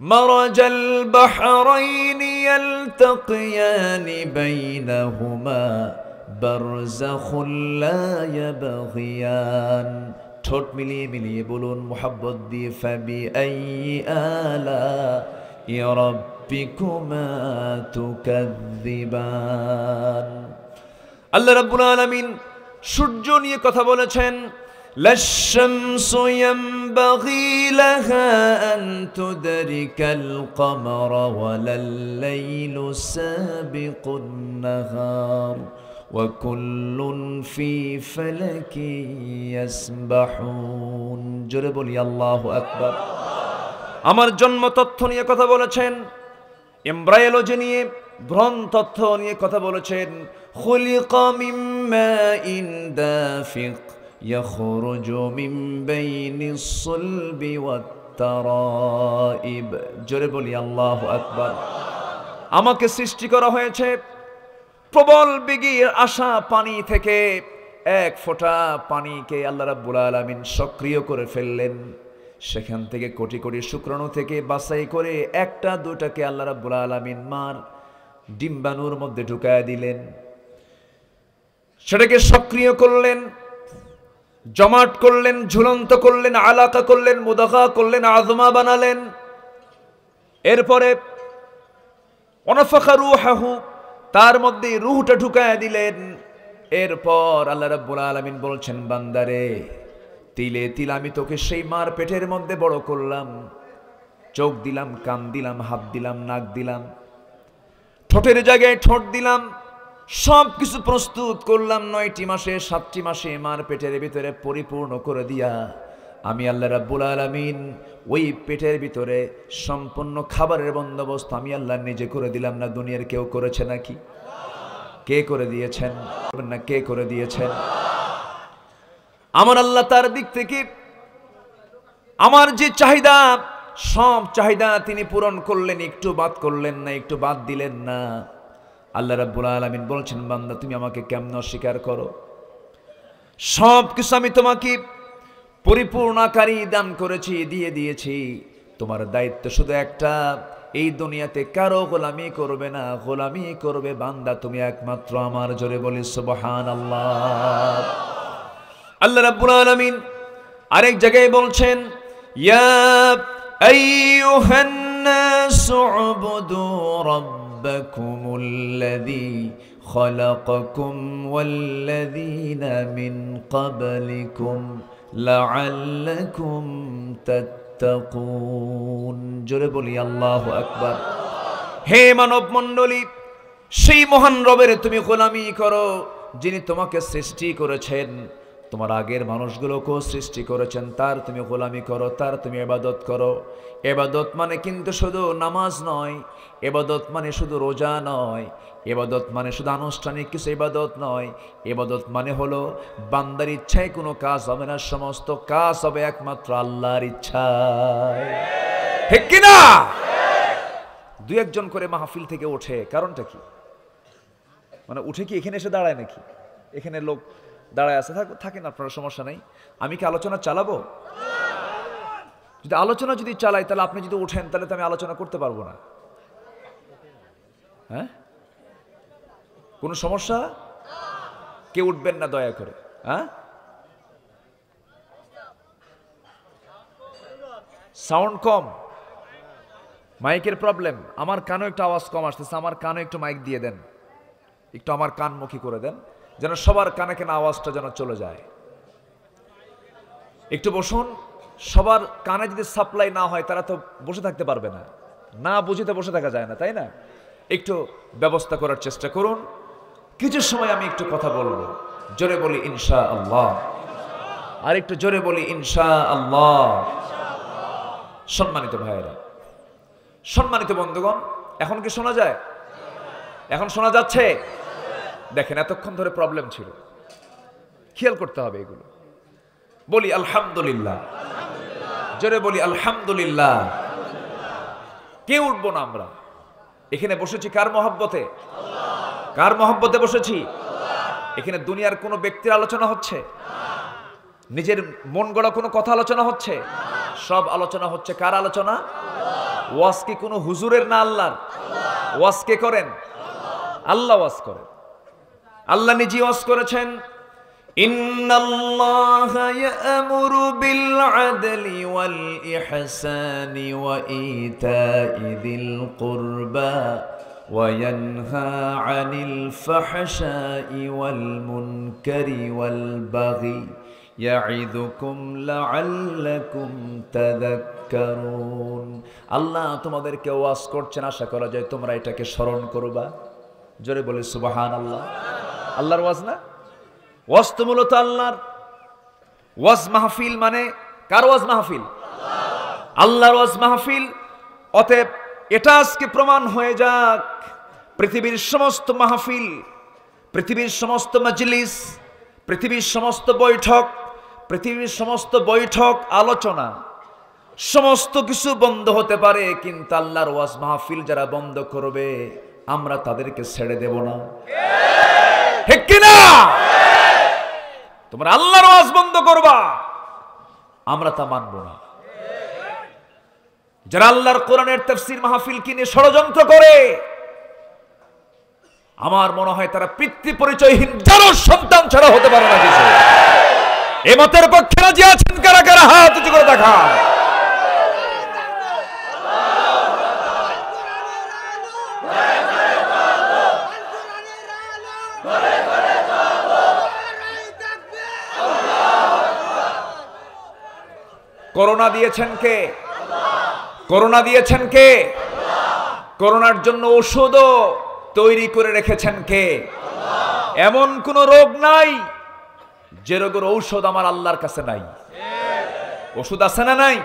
[SPEAKER 1] মারাজাল বাহরাইনি ইয়ালতাকিয়ানি বাইনাহুমা বারযাখুল লা ইয়াবগিয়ান। ঠোঁট মিলিয়ে মিলিয়ে বলুন মুহাব্বত দিয়ে, ফাবি আইয়ি আলা রাব্বিকুমা তুকাযযিবান। আল্লাহ রাব্বুল আলামিন সূর্য নিয়ে কথা বলেছেন, লাশ-শামসু ইয়ানবাগি লাহা আন তুদরিকাল কমারা ওয়ালাল-লাইলু সাবিকুন নাহার ওয়া কুল্লুন ফি ফালাকি ইয়াসবাহুন। জোরে বলি আল্লাহু আকবার। আমার জন্ম তথ্য নিয়ে কথা বলেছেন, এমব্রায়োলজি নিয়ে, ভ্রূণ তথ্য নিয়ে কথা বলেছেন। খুলিকা মিন মাইন দাফিক ইয়াখরুজু মিন বাইনিস সুলবি ওয়াত তারাইব। জোরে বলি আল্লাহু আকবার। আমাকে সৃষ্টি করা হয়েছে প্রবল বেগের আসা পানি থেকে। এক ফোঁটা পানিকে আল্লাহ রাব্বুল আলামিন সক্রিয় করে ফেললেন। সেখান থেকে কোটি কোটি শুক্রাণু থেকে বাছাই করে একটা দুটাকে আল্লাহ রাব্বুল আলামিন মার ডিম্বাণুর মধ্যে ঢুকায় দিলেন। সেটাকে সক্রিয় করলেন, জমাট করলেন, ঝুলন্ত করলেন, আলাকা করলেন, মুদাগা করলেন, আযমা বানালেন। এরপরে ওয়ানাফাখা রূহাহু, তার মধ্যে রূহটা ঢুকায় দিলেন। এরপর আল্লাহ রাব্বুল আলামিন বলছেন, বান্দারে তিলে তিল আমি তোকে সেই মার পেটের মধ্যে বড় করলাম। চোখ দিলাম, কান দিলাম, হাত দিলাম, নাক দিলাম, ঠোঁটের জায়গায় ঠোঁট দিলাম, সব কিছু প্রস্তুত করলাম। 9টি মাসে 7টি মাসে মার পেটের ভিতরে পরিপূর্ণ করে দিয়া আমি আল্লাহ রাব্বুল আলামিন ওই পেটের ভিতরে সম্পূর্ণ খাবারের বন্দোবস্ত আমি আল্লাহ নিজে করে দিলাম। না দুনিয়ার কেউ করেছে নাকি? কে করে দিয়েছেন? না কে করে দিয়েছেন? আমার আল্লাহ তার দিক থেকে আমার যে চাহিদা, সব চাহিদা তিনি পূরণ করলেন, একটু বাদ করলেন না, একটু বাদ দিলেন না। আল্লাহ রাব্বুল আলামিন বলছেন, বান্দা তুমি আমাকে কেমন অস্বীকার করো? সব কিছু আমি তোমাকে পরিপূর্ণ আকারে দান করেছি, দিয়ে দিয়েছি। তোমার দায়িত্ব শুধু একটা, এই দুনিয়াতে কারো গোলামি করবে না, গোলামি করবে বান্দা তুমি একমাত্র আমার। জোরে বলি সুবহানাল্লাহ। আল্লাহ রাব্বুল আলামিন আরেক জায়গায় বলছেন, ইয়া আইয়ুহান নাসু উবুদু রাব্বাকুমুল্লাযী খালাকাকুম ওয়াল্লাযীনা মিন ক্বাবলিকুম লাআল্লাকুম তাত্তাকুন। জোরে বলি আল্লাহু আকবার। হে মানব মণ্ডলী, সেই মহান রবের তুমি গোলামি করো যিনি তোমাকে সৃষ্টি করেছেন, তোমার আগের মানুষগুলোকেও সৃষ্টি করেছেন, তার তুমি গোলামি করো, তার তুমি ইবাদত করো। ইবাদত মানে কিন্তু শুধু নামাজ নয়, ইবাদত মানে শুধু রোজা নয়, ইবাদত মানে শুধু আনুষ্ঠানিক কিছু ইবাদত নয়। ইবাদত মানে হলো বান্দার ইচ্ছায় কোনো কাজ হবে না, সমস্ত কাজ হবে একমাত্র আল্লাহর ইচ্ছায়। ঠিক কিনা? দুই একজন করে মাহফিল থেকে ওঠে, কারণটা কি? মানে উঠে কি এখানে এসে দাঁড়ায় নাকি? এখানে লোক দাঁড়ায় আছে, থাকেন আপনারা, সমস্যা নেই। আমি কি আলোচনা চালাবো? যদি আলোচনা যদি চালাই, তাহলে আপনি যদি ওঠেন, তাহলে তো আমি আলোচনা করতে পারবো না। হ্যাঁ, কোনো সমস্যা? কেউ উঠবেন না দয়া করে। হ্যাঁ, সাউন্ড কম, মাইকের প্রবলেম। আমার কানে একটু আওয়াজ কম আসতেছে, আমার কানে একটু মাইক দিয়ে দেন, একটু আমার কানমুখী করে দেন, যেন সবার কানে কানে আওয়াজটা যেন চলে যায়। একটু বসুন। সবার কানে যদি সাপ্লাই না হয়, তারা তো বসে থাকতে পারবে না, না বুঝিতে বসে থাকা যায় না, তাই না? একটু ব্যবস্থা করার চেষ্টা করুন। কিছু সময় আমি একটু কথা বলবো, জোরে বলি ইনশাআল্লাহ, আর একটু জোরে বলি ইনশাআল্লাহ। সম্মানিত ভাইয়েরা, সম্মানিত বন্ধুগণ, এখন কি শোনা যায়? এখন শোনা যাচ্ছে? দেখেন, এতক্ষণ ধরে প্রবলেম ছিল, খেয়াল করতে হবে এগুলো। বলি আলহামদুলিল্লাহ, জোরে বলি আলহামদুলিল্লাহ। কে উঠবো না আমরা? এখানে বসেছি কার মহব্বতে? কার মহব্বতে বসেছি? এখানে দুনিয়ার কোনো ব্যক্তির আলোচনা হচ্ছে? নিজের মন গড়া কোনো কথা আলোচনা হচ্ছে? সব আলোচনা হচ্ছে কার আলোচনা? ওয়াজ কি কোনো হুজুরের না আল্লাহর? ওয়াজ কে করেন? আল্লাহ ওয়াজ করেন। আল্লাহ নিজে ওয়াজ করেছেন, ইন্নাল্লাহা ইয়া'মুরু বিল আদলি ওয়াল ইহসানি ওয়া ইতা'i যিল কুরবা ওয়া ইয়ানহা আনিল ফাহশাই ওয়াল মুনকারি ওয়াল বাগি ইয়া'iদুকুম লা'আল্লাকুম তাযাক্কারুন। আল্লাহ তোমাদেরকে ওয়াজ করছেন, আশা করা যায় তোমরা এটাকে স্মরণ করবা। জোরে বলে সুবহানাল্লাহ। আল্লাহর ওয়াজ না? ওয়াজ তো মূলত আল্লাহর। ওয়াজ মাহফিল মানে কার ওয়াজ মাহফিল? আল্লাহর ওয়াজ মাহফিল। অতএব এটা আজকে প্রমাণ হয়ে যাক, পৃথিবীর সমস্ত মাহফিল, পৃথিবীর সমস্ত মজলিস, পৃথিবীর সমস্ত বৈঠক, পৃথিবীর সমস্ত বৈঠক আলোচনা সমস্ত কিছু বন্ধ হতে পারে, কিন্তু আল্লাহর ওয়াজ মাহফিল যারা বন্ধ করবে, আমরা তাদেরকে ছেড়ে দেব না। ঠিক কিনা? তোমরা আল্লাহর ওয়াজ বন্ধ করবা, আমরা তা মানব না। যারা আল্লাহর কোরআনের তাফসীর মাহফিল কিনে ষড়যন্ত্র করে, আমার মনে হয় তারা পিতৃ পরিচয়হীন যারও সন্তান ছাড়া হতে পারে না কিছু। এ মতের পক্ষে রাজি আছেন কারা কারা? হাত উঁচু করে দেখান। করোনা দিয়েছেন কে? করোনা দিয়েছেন কে? করোনার জন্য ওষুধও তৈরি করে রেখেছেন কে? এমন কোন রোগ নাই যে রোগের ঔষধ আমার আল্লাহর কাছে নাই। ওষুধ আছে না নাই?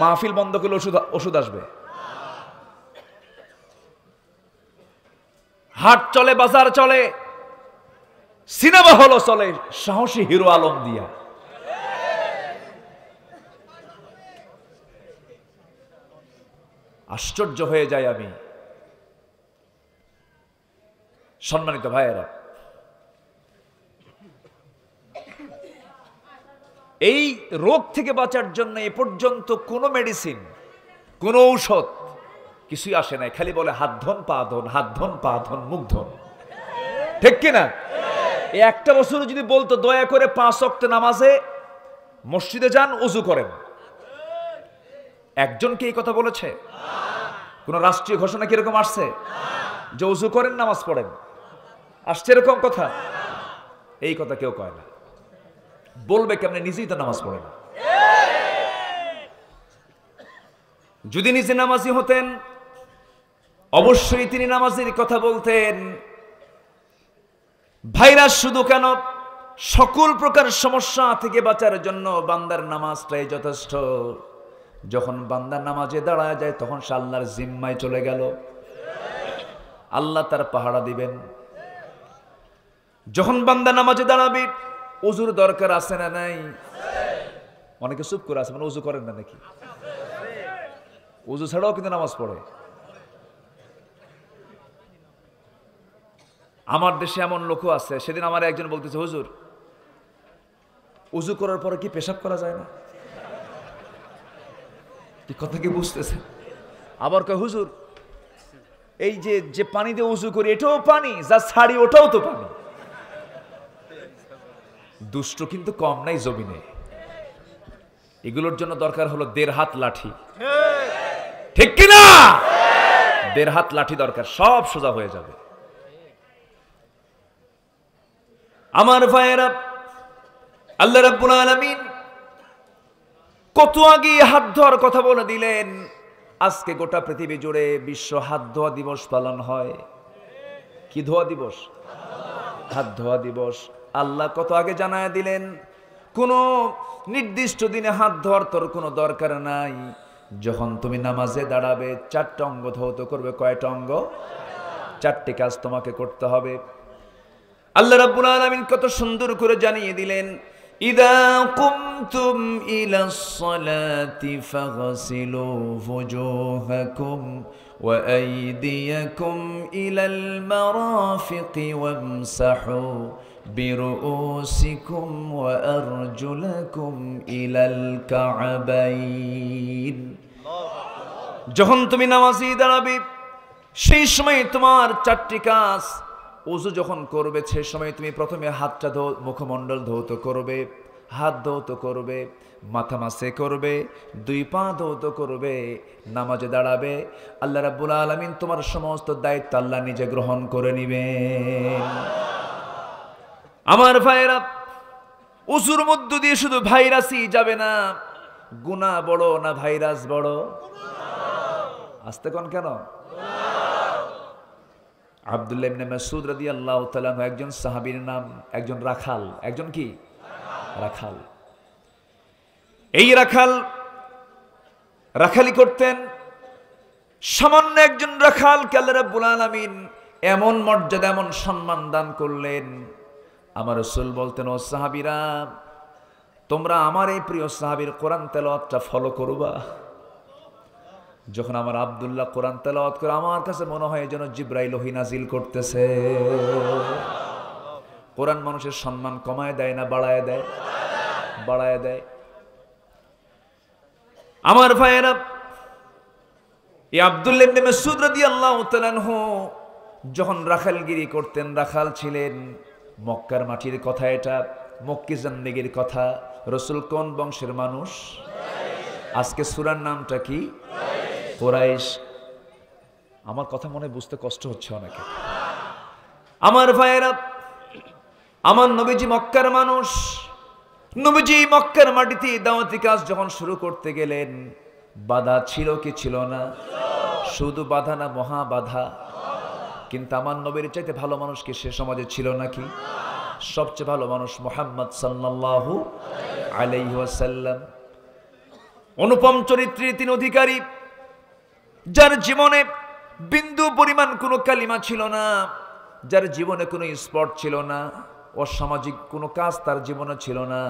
[SPEAKER 1] মাহফিল বন্ধ করলে ওষুধ আসবে। হাট চলে, বাজার চলে, সিনেমা হলও চলে সাহসী হিরো আলম দিয়া। আশ্চর্য হয়ে যায় আমি। সম্মানিত ভাইয়েরা, এই রোগ থেকে বাঁচার জন্য এ পর্যন্ত কোনো মেডিসিন, কোনো ঔষধ কিছুই আসে নাই। খালি বলে হাত ধন পা ধন, হাত ধন পা ধন, মুখ ধন। ঠিক কিনা? এই একটা বছর যদি বলতো দয়া করে 5 ওয়াক্ত নামাজে মসজিদে যান, ওযু করেন, একজনকে এই কথা বলেছে? কোন রাষ্ট্রীয় ঘোষণা কিরকম আসছে যে ওযু করেন, নামাজ পড়েন? আসছে এরকম কথা? এই কথা কেউ কয় না। বলবে কেমনে? নিজেই তো নামাজ পড়ে না। যদি নিজে নামাজি হতেন, অবশ্যই তিনি নামাজের কথা বলতেন। ভাইরাস শুধু কেন, সকল প্রকার সমস্যা থেকে বাঁচার জন্য বান্দার নামাজটাই যথেষ্ট। যখন বান্দা নামাজে দাঁড়ায় যায় তখন সে আল্লাহর জিম্মায় চলে গেল, আল্লাহ তার পাহারা দিবেন। যখন বান্দা নামাজে দাঁড়াবে ওযুর দরকার আছে না নাই? অনেকে চুপ করে আছে, মানে ওযু করেন না নাকি? ওযু ছাড়াও কিন্তু নামাজ পড়ে। আমার দেশে এমন লোকও আছে, সেদিন আমার একজন বলতেছে, হুজুর ওযু করার পরে কি পেশাব করা যায় না? কি কথা কি বুঝতেছে? আবার কয়, হুজুর এই যে পানি দিয়ে ওযু করি এটাও পানি, যা ছাড়ি ওটাও তো পানি। দুষ্ট কিন্তু কম নাই জমিনে। এগুলোর জন্য দরকার হলো 1.5 হাত লাঠি, ঠিক কিনা? 1.5 হাত লাঠি দরকার, সব সোজা হয়ে যাবে। আমার ভাইয়েরা, আল্লাহ রাব্বুল আলামিন কত আগে হাত ধোয়ার কথা বলে দিলেন। আজকে গোটা পৃথিবী জুড়ে বিশ্ব হাত ধোয়া দিবস পালন হয়। কি ধোয়া দিবস? হাত ধোয়া দিবস। আল্লাহ কত আগে জানায় দিলেন, কোন নির্দিষ্ট দিনে হাত ধোয়ার তোর কোনো দরকার নাই। যখন তুমি নামাজে দাঁড়াবে 4টা অঙ্গ ধৌত করবে। কয়টা অঙ্গ? 4টি কাজ তোমাকে করতে হবে। আল্লাহ রাব্বুল আলামিন কত সুন্দর করে জানিয়ে দিলেন, ইদা কুমতুম ইলাস সালাতি ফাগসিলু ফুজুহাকুম ওয়া আইদিয়াকুম ইলাল মারাফিকি ওয়ামসাহু বিরুউসিকুম ওয়া আরজুলাকুম ইলাল কা'বাইন। যখন তুমি নামাজে দাঁড়াবে সেই সময় তোমার 4টি কাজ। ওযু যখন করবে সেই সময় তুমি প্রথমে হাতটা মুখমণ্ডল ধৌত করবে, হাত ধৌত করবে, মাথা মাসে করবে, 2 পা ধৌত করবে, নামাজে দাঁড়াবে। আল্লাহ রাব্বুল আলামিন তোমার সমস্ত দায়িত্ব আল্লাহ নিজে গ্রহণ করে নেবেন। আমার ভাইরা, ওযুর মধ্য দিয়ে শুধু ভাইরাসই যাবে না। গুনাহ বড় না ভাইরাস বড়? আস্তে কোন কেন? আব্দুল্লাহ ইবনে মাসউদ রাদিয়াল্লাহু তাআলা একজন সাহাবীর নাম, একজন রাখাল। একজন কি? রাখাল। এই রাখাল রাখালি করতেন। সামান্য একজন রাখালকে আল্লাহ রাব্বুল আলামিন এমন মর্যাদা, এমন সম্মান দান করলেন। আমার রাসূল বলতেন, ও সাহাবীরা, তোমরা আমার এই প্রিয় সাহাবীর কোরআন তেলাওয়াতটা ফলো করবা। যখন আমার আব্দুল্লাহ কোরআন তেলাওয়াত করে আমার কাছে মনে হয় যেন জিবরাইল ওহী নাজিল করতেছে। কোরআন মানুষের সম্মান কমায় দেয় না বাড়ায় দেয়? বাড়ায় দেয়। আমার ভাইয়েরা, এই আব্দুল্লাহ ইবনে মাসউদ রাদিয়াল্লাহু তাআলা আনহু যখন রাখালগিরি করতেন, রাখাল ছিলেন। মক্কার মাটির কথা এটা, মক্কি জিন্দেগির কথা। রাসূল কোন বংশের মানুষ? আজকে সূরার নামটা কি? কুরাইশ। আমার কথা মনে বুঝতে কষ্ট হচ্ছে অনেকে। আমার ভাইয়েরা, আমার নবীজি মক্কার মানুষ। নবীজি মক্কার মাটিতে দাওয়াতি কাজ যখন শুরু করতে গেলেন, বাধা ছিল কি ছিল না? শুধু বাধা না, মহা বাধা। কিন্তু আমার নবীর চাইতে ভালো মানুষ কি সে সমাজে ছিল নাকি? সবচেয়ে ভালো মানুষ মুহাম্মদ সাল্লাল্লাহু আলাইহি ওয়াসাল্লাম। অনুপম চরিত্রের তিনি অধিকারী, যার জীবনে বিন্দু পরিমাণ কোনো কালিমা ছিল না, যার জীবনে কোনো স্পট ছিল না, অসামাজিক কোনো কাজ তার জীবনে ছিল না।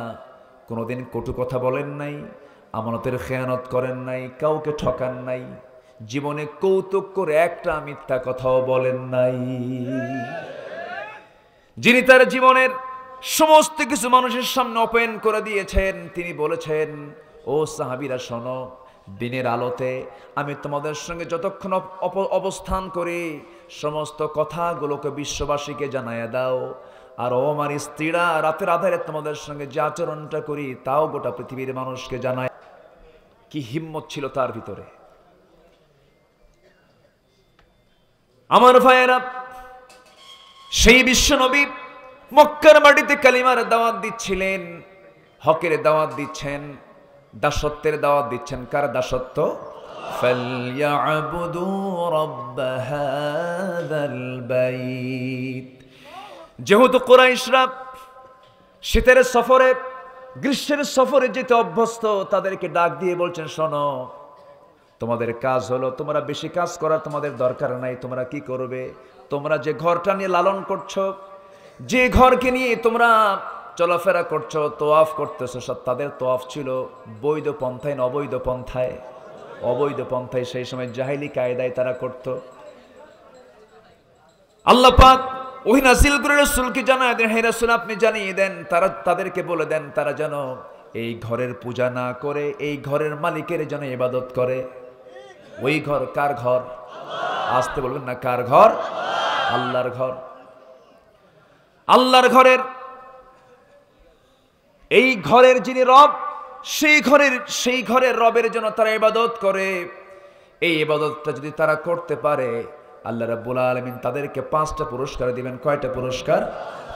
[SPEAKER 1] কোনোদিন কটু কথা বলেন নাই, আমানতের খেয়ানত করেন নাই, কাউকে ঠকান নাই, জীবনে কৌতুক করে একটা মিথ্যা কথাও বলেন নাই। যিনি তার জীবনের সমস্ত কিছু মানুষের সামনে ওপেন করে দিয়েছেন, তিনি বলেছেন, ও সাহাবীরা শোনো, দিনের আলোতে আমি তোমাদের সঙ্গে যতক্ষণ অবস্থান করি সমস্ত কথাগুলোকে বিশ্ববাসীকে জানাইয়া দাও। আর ও আমার স্ত্রীরা, রাতের আধারে তোমাদের সঙ্গে যে আচরণটা করি তাও গোটা পৃথিবীর মানুষকে জানায়। কি হিম্মত ছিল তার ভিতরে! আমার ভাইয়েরা, সেই বিশ্ব নবী মক্কার মাটিতে কালিমার দাওয়াত দিচ্ছিলেন, হকের দাওয়াত দিচ্ছেন, দাসত্বের দাওয়াত দিচ্ছেন। কার দাসত্ব? ফালইয়াবুদু রাব্ব হাযাল বাইত। যেহেতু কুরাইশরা শীতের সফরে, গ্রীষ্মের সফরে যেতে অভ্যস্ত তাদেরকে ডাক দিয়ে বলছেন, শোনো, তোমাদের কাজ হলো, তোমরা বেশি কাজ করার তোমাদের দরকার নাই। তোমরা কি করবে? তোমরা যে ঘরটা নিয়ে লালন করছো, যে ঘরকে নিয়ে তোমরা চলাফেরা করছো, তোয়াফ করতেছো, সব তাদের তোয়াফ ছিল বৈধ পন্থায় না অবৈধ পন্থায়? অবৈধ পন্থায়। সেই সময় জাহিলি কায়দায় তারা করত। আল্লাহ পাক ওহী নাযিল করে রাসূলকে জানায় দেন, হে রাসূল আপনি জানিয়ে দেন, তাদেরকে বলে দেন তারা যেন এই ঘরের পূজা না করে এই ঘরের মালিকের যেন ইবাদত করে। ওই ঘর কার ঘর? আসতে বলবেন না, কার ঘর? আল্লাহর ঘর। আল্লাহর ঘরের, এই ঘরের যিনি রব, সেই ঘরের রবের জন্য তারা ইবাদত করে। এই ইবাদতটা যদি তারা করতে পারে, আল্লাহ রাব্বুল আলামিন তাদেরকে 5টা পুরস্কার দিবেন। কয়টা পুরস্কার?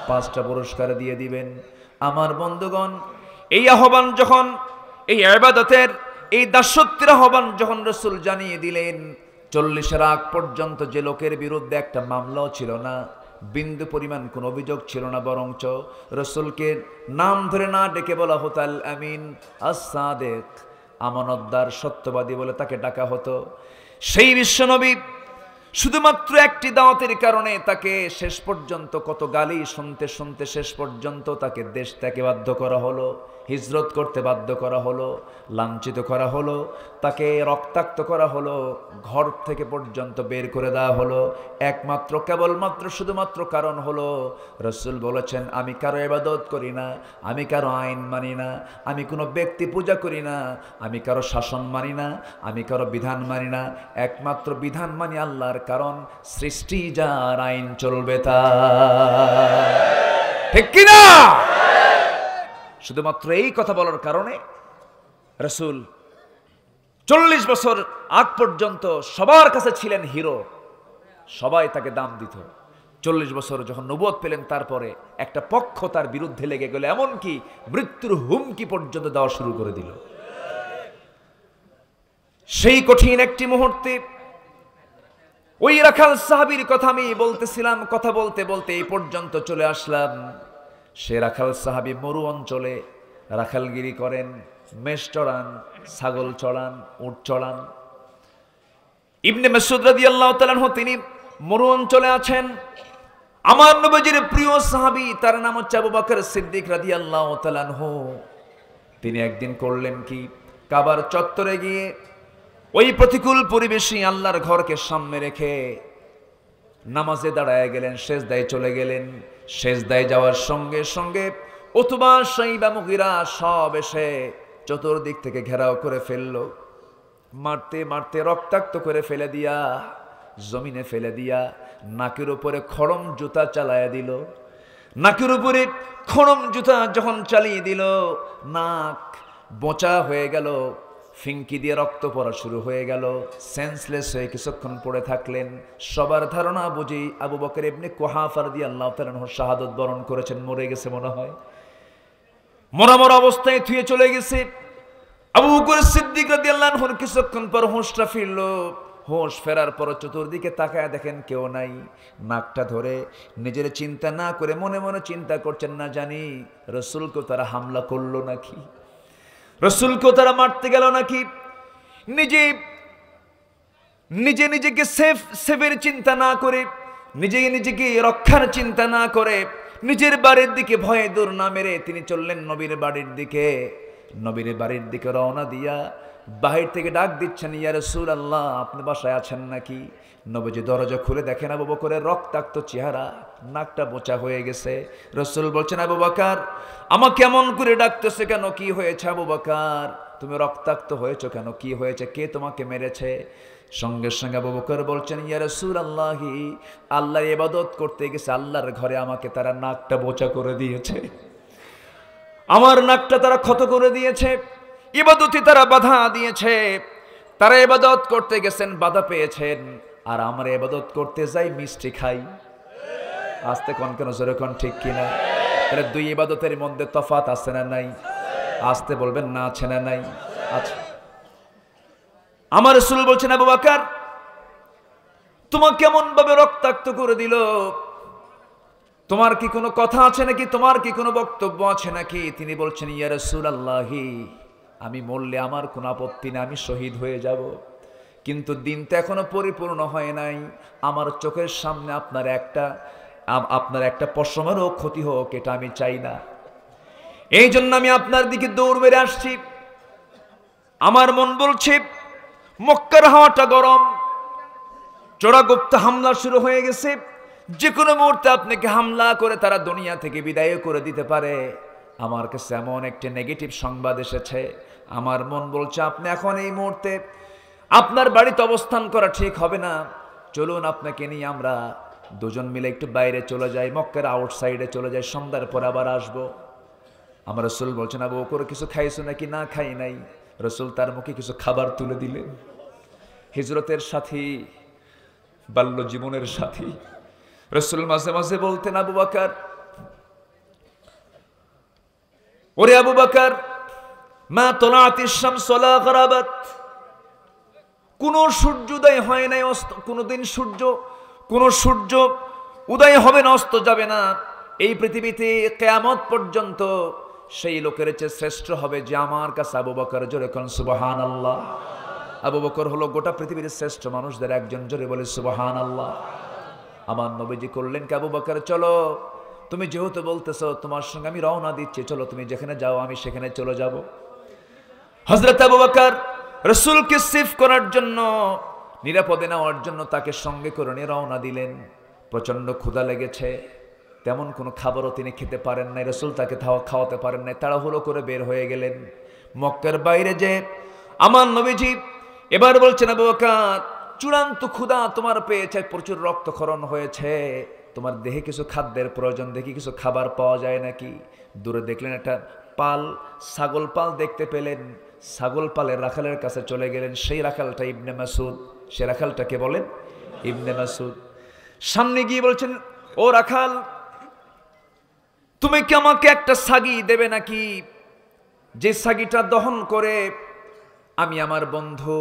[SPEAKER 1] 5টা পুরস্কার দিয়ে দিবেন। আমার বন্ধুগণ, এই আহ্বান যখন, এই ইবাদতের, এই দাসত্বের আহ্বান যখন রাসূল জানিয়ে দিলেন, 40-এর আগ পর্যন্ত যে লোকের বিরুদ্ধে একটা মামলাও ছিল না, বিন্দু পরিমাণ কোন অভিযোগ ছিল না, বরঞ্চ রাসূলকে নাম ধরে না ডেকে বলা হতো আল আমিন, আস-সাদিক, আমানতদার, সত্যবাদী বলে তাকে ডাকা হতো। সেই বিশ্বনবী শুধুমাত্র একটি দাওয়াতের কারণে তাকে শেষ পর্যন্ত কত গালি শুনতে শুনতে শেষ পর্যন্ত তাকে দেশ থেকে বাধ্য করা হলো, হিজরত করতে বাধ্য করা হলো, লাঞ্ছিত করা হলো, তাকে রক্তাক্ত করা হলো, ঘর থেকে পর্যন্ত বের করে দেওয়া হলো, একমাত্র কেবলমাত্র শুধুমাত্র কারণ হলো রাসূল বলেছেন, আমি কারো ইবাদত করি না, আমি কারো আইন মানি না, আমি কোনো ব্যক্তি পূজা করি না, আমি কারো শাসন মানি না, আমি কারো বিধান মানি না, একমাত্র বিধান মানি আল্লাহর। কারণ সৃষ্টি যার আইন চলবে তার। ঠিক কিনা? শুধুমাত্র এই কথা বলার কারণে রাসূল 40 বছর আগ পর্যন্ত সবার কাছে ছিলেন হিরো, সবাই তাকে দাম দিত। 40 বছর যখন নবুয়ত পেলেন, তারপরে একটা পক্ষ তার বিরুদ্ধে লেগে গেল, এমনকি মৃত্যুর হুমকি পর্যন্ত দেওয়া শুরু করে দিল। সেই কঠিন একটি মুহূর্তে ওই রাখাল সাহাবীর কথা আমি বলতেছিলাম, কথা বলতে বলতে এই পর্যন্ত চলে আসলাম। সে রাখাল সাহাবী মরু অঞ্চলে রাখালগিরি করেন, মেষ চড়ান, ছাগল চড়ান, উট চড়ান। ইবনে মাসউদ রাদিয়াল্লাহু তাআলা আনহু তিনি মরু অঞ্চলে আছেন। আমার নবীজির প্রিয় সাহাবী, তার নাম হচ্ছে আবু বকর সিদ্দিক রাদিয়াল্লাহু তাআলা আনহু। তিনি একদিন করলেন কি, কাবার চত্বরে গিয়ে ওই প্রতিকূল পরিবেশে আল্লাহর ঘরকে সামনে রেখে নামাজে দাঁড়ায় গেলেন, সেজদায় চলে গেলেন। সেজদায় যাওয়ার সঙ্গে সঙ্গে উতবা, শাইবা, মুগীরা সব এসে চতুর্দিক থেকে ঘেরাও করে ফেললো। মারতে মারতে রক্তাক্ত করে ফেলে দিয়া, জমিনে ফেলে দিয়া, নাকের উপরে খড়ম জুতা চালায়া দিল। নাকের উপরে খড়ম জুতা যখন চালিয়ে দিল, নাক বোচা হয়ে গেল, ফিঙ্কি দিয়ে রক্ত পড়া শুরু হয়ে গেল। সেন্সলেস হয়ে কিছুক্ষণ পড়ে থাকলেন। সবার ধারণা বুঝি আবু বকর ইবনে কুহাফা রাদিয়াল্লাহু তাআলা আনহু শাহাদাত বরণ করেছেন, মরে গেছে মনে হয়, মরা অবস্থায় থুয়ে চলে গেছে। আবু বকর সিদ্দিক রাদিয়াল্লাহু আনহুর কিছুক্ষণ পর হুঁশটা ফিরল। হুঁশ ফেরার পর চতুর্দিকে তাকায় দেখেন কেউ নাই। নাকটা ধরে নিজের চিন্তা না করে মনে মনে চিন্তা করছেন, না জানি রাসূলকে তারা হামলা করলো নাকি, রাসূলকে তারা মারতে গেল নাকি। নিজেকে সেফের চিন্তা না করে, নিজেকে রক্ষার চিন্তা না করে, নিজের বাড়ির দিকে ভয়ে দূর না মেরে তিনি চললেন নবীর বাড়ির দিকে। নবীর বাড়ির দিকে রওনা দিয়া বাহির থেকে ডাক দিচ্ছেন, ইয়া রাসূলুল্লাহ, আপনি বাসায় আছেন নাকি? নবীজি দরজা খুলে দেখেন আবু বকরের রক্তাক্ত চেহারা, নাকটা বোচা হয়ে গেছে। রাসূল বলছেন, আবু বকর, আমাকে এমন করে ডাকতেছে কেন? কি হয়েছে আবু বকর? তুমি রক্তাক্ত হয়েছো কেন? কি হয়েছে? কে তোমাকে মেরেছে? সঙ্গে সঙ্গে আবু বকর বলছেন, ইয়া রাসূলুল্লাহ, আল্লাহর ইবাদত করতে গেছে আল্লাহর ঘরে, আমাকে তারা নাকটা বোচা করে দিয়েছে, আমার নাকটা তারা ক্ষত করে দিয়েছে, ইবাদতে তারা বাধা দিয়েছে। তারা ইবাদত করতে গেছেন, বাধা পেয়েছেন, আর আমরা ইবাদত করতে যাই মিষ্টি খাই। আস্তে কোন কেন, জোরে কোন, ঠিক কিনা? তাহলে দুই ইবাদতের মধ্যে তফাৎ আছে না নাই? আস্তে বলবেন না, আছে না নাই? আচ্ছা। আমার রাসূল বলছেন, আবু বকর, তোমাকে কেমন ভাবে রক্তাক্ত করে দিল? তোমার কি কোনো কথা আছে নাকি, তোমার কি কোনো বক্তব্য আছে নাকি? তিনি বলছেন, ইয়া রাসূলুল্লাহি, আমি মরলে আমার কোনো আপত্তি না, আমি শহীদ হয়ে যাব, কিন্তু দিন তো এখনো পরিপূর্ণ হয় নাই। আমার চোখের সামনে আপনার একটা পশমেরও ক্ষতি হোক, এটা আমি চাই না। এই জন্য আমি আপনার দিকে দৌড় মেরে আসছি। আমার মন বলছে মক্কার হাওয়াটা গরম, চোরাগুপ্ত হামলা শুরু হয়ে গেছে, যে কোনো মুহূর্তে আপনাকে হামলা করে তারা দুনিয়া থেকে বিদায় করে দিতে পারে। আমার কাছে এমন একটা নেগেটিভ সংবাদ এসেছে, আমার মন বলছে আপনি এখন এই মুহূর্তে আপনার বাড়িতে অবস্থান করা ঠিক হবে না, চলুন আপনাকে নিয়ে আমরা দুজন মিলে একটু বাইরে চলে যাই, মক্কার আউটসাইডে চলে যাই, সন্ধ্যার পর আবার আসবো। আমার রাসূল বলছেন, আবু বকর কিছু খাইছো নাকি? না খাই নাই। রাসূল তার মুখে কিছু খাবার তুলে দিলেন। হিজরতের সাথী, বাল্য জীবনের সাথী। রাসূল মাঝে মাঝে বলতেন, আবু বকর, ওরে আবু বকর, মা তলাআতিশ শামস ওয়ালা গরাবাত, কোন সূর্যোদয় হয় নাই, কোন সূর্য উদয় হবে না, অস্ত যাবে না এই পৃথিবীতে কিয়ামত পর্যন্ত। সেই লোকের চেয়ে শ্রেষ্ঠ হবে যে আমার কাছে আবু বকর। জোরে কোন সুবহানাল্লাহ। আবু বকর হলো গোটা পৃথিবীর শ্রেষ্ঠ মানুষদের একজন। জোরে বলে সুবহানাল্লাহ। আমার নবীজি করলেন কি, আবু বকর চলো, তুমি যেহেতু বলতেছো তোমার সঙ্গে আমি রওনা দিচ্ছি, চলো তুমি যেখানে যাও আমি সেখানে চলে যাব। হযরত আবু বকর রাসূলকে সেভ করার জন্য, নিরাপদে নেওয়ার জন্য তাকে সঙ্গে করে নিয়ে রওনা দিলেন। প্রচন্ড ক্ষুধা লেগেছে, তেমন কোনো খাবারও তিনি খেতে পারেন নাই, রাসূল তাকে খাওয়াতে পারেন নাই, তাড়াহুড়ো করে বের হয়ে গেলেন। মক্কার বাইরে যে আমার নবীজি এবার বলছেন, আবু বকর চূড়ান্ত ক্ষুধা তোমার পেয়েছে, প্রচুর রক্তক্ষরণ হয়েছে, তোমার দেহে কিছু খাদ্যের প্রয়োজন, দেখি কিছু খাবার পাওয়া যায় নাকি। দূরে দেখলেন একটা পাল, ছাগল পাল দেখতে পেলেন, ছাগল পালের রাখালের কাছে চলে গেলেন। সেই রাখালটা ইবনে মাসউদ। সে রাখালটাকে বলেন ইবনে মাসউদ। সামনে গিয়ে বলছেন, ও রাখাল, তুমি কি আমাকে একটা ছাগি দেবে নাকি, যে ছাগিটা দহন করে আমি আমার বন্ধু,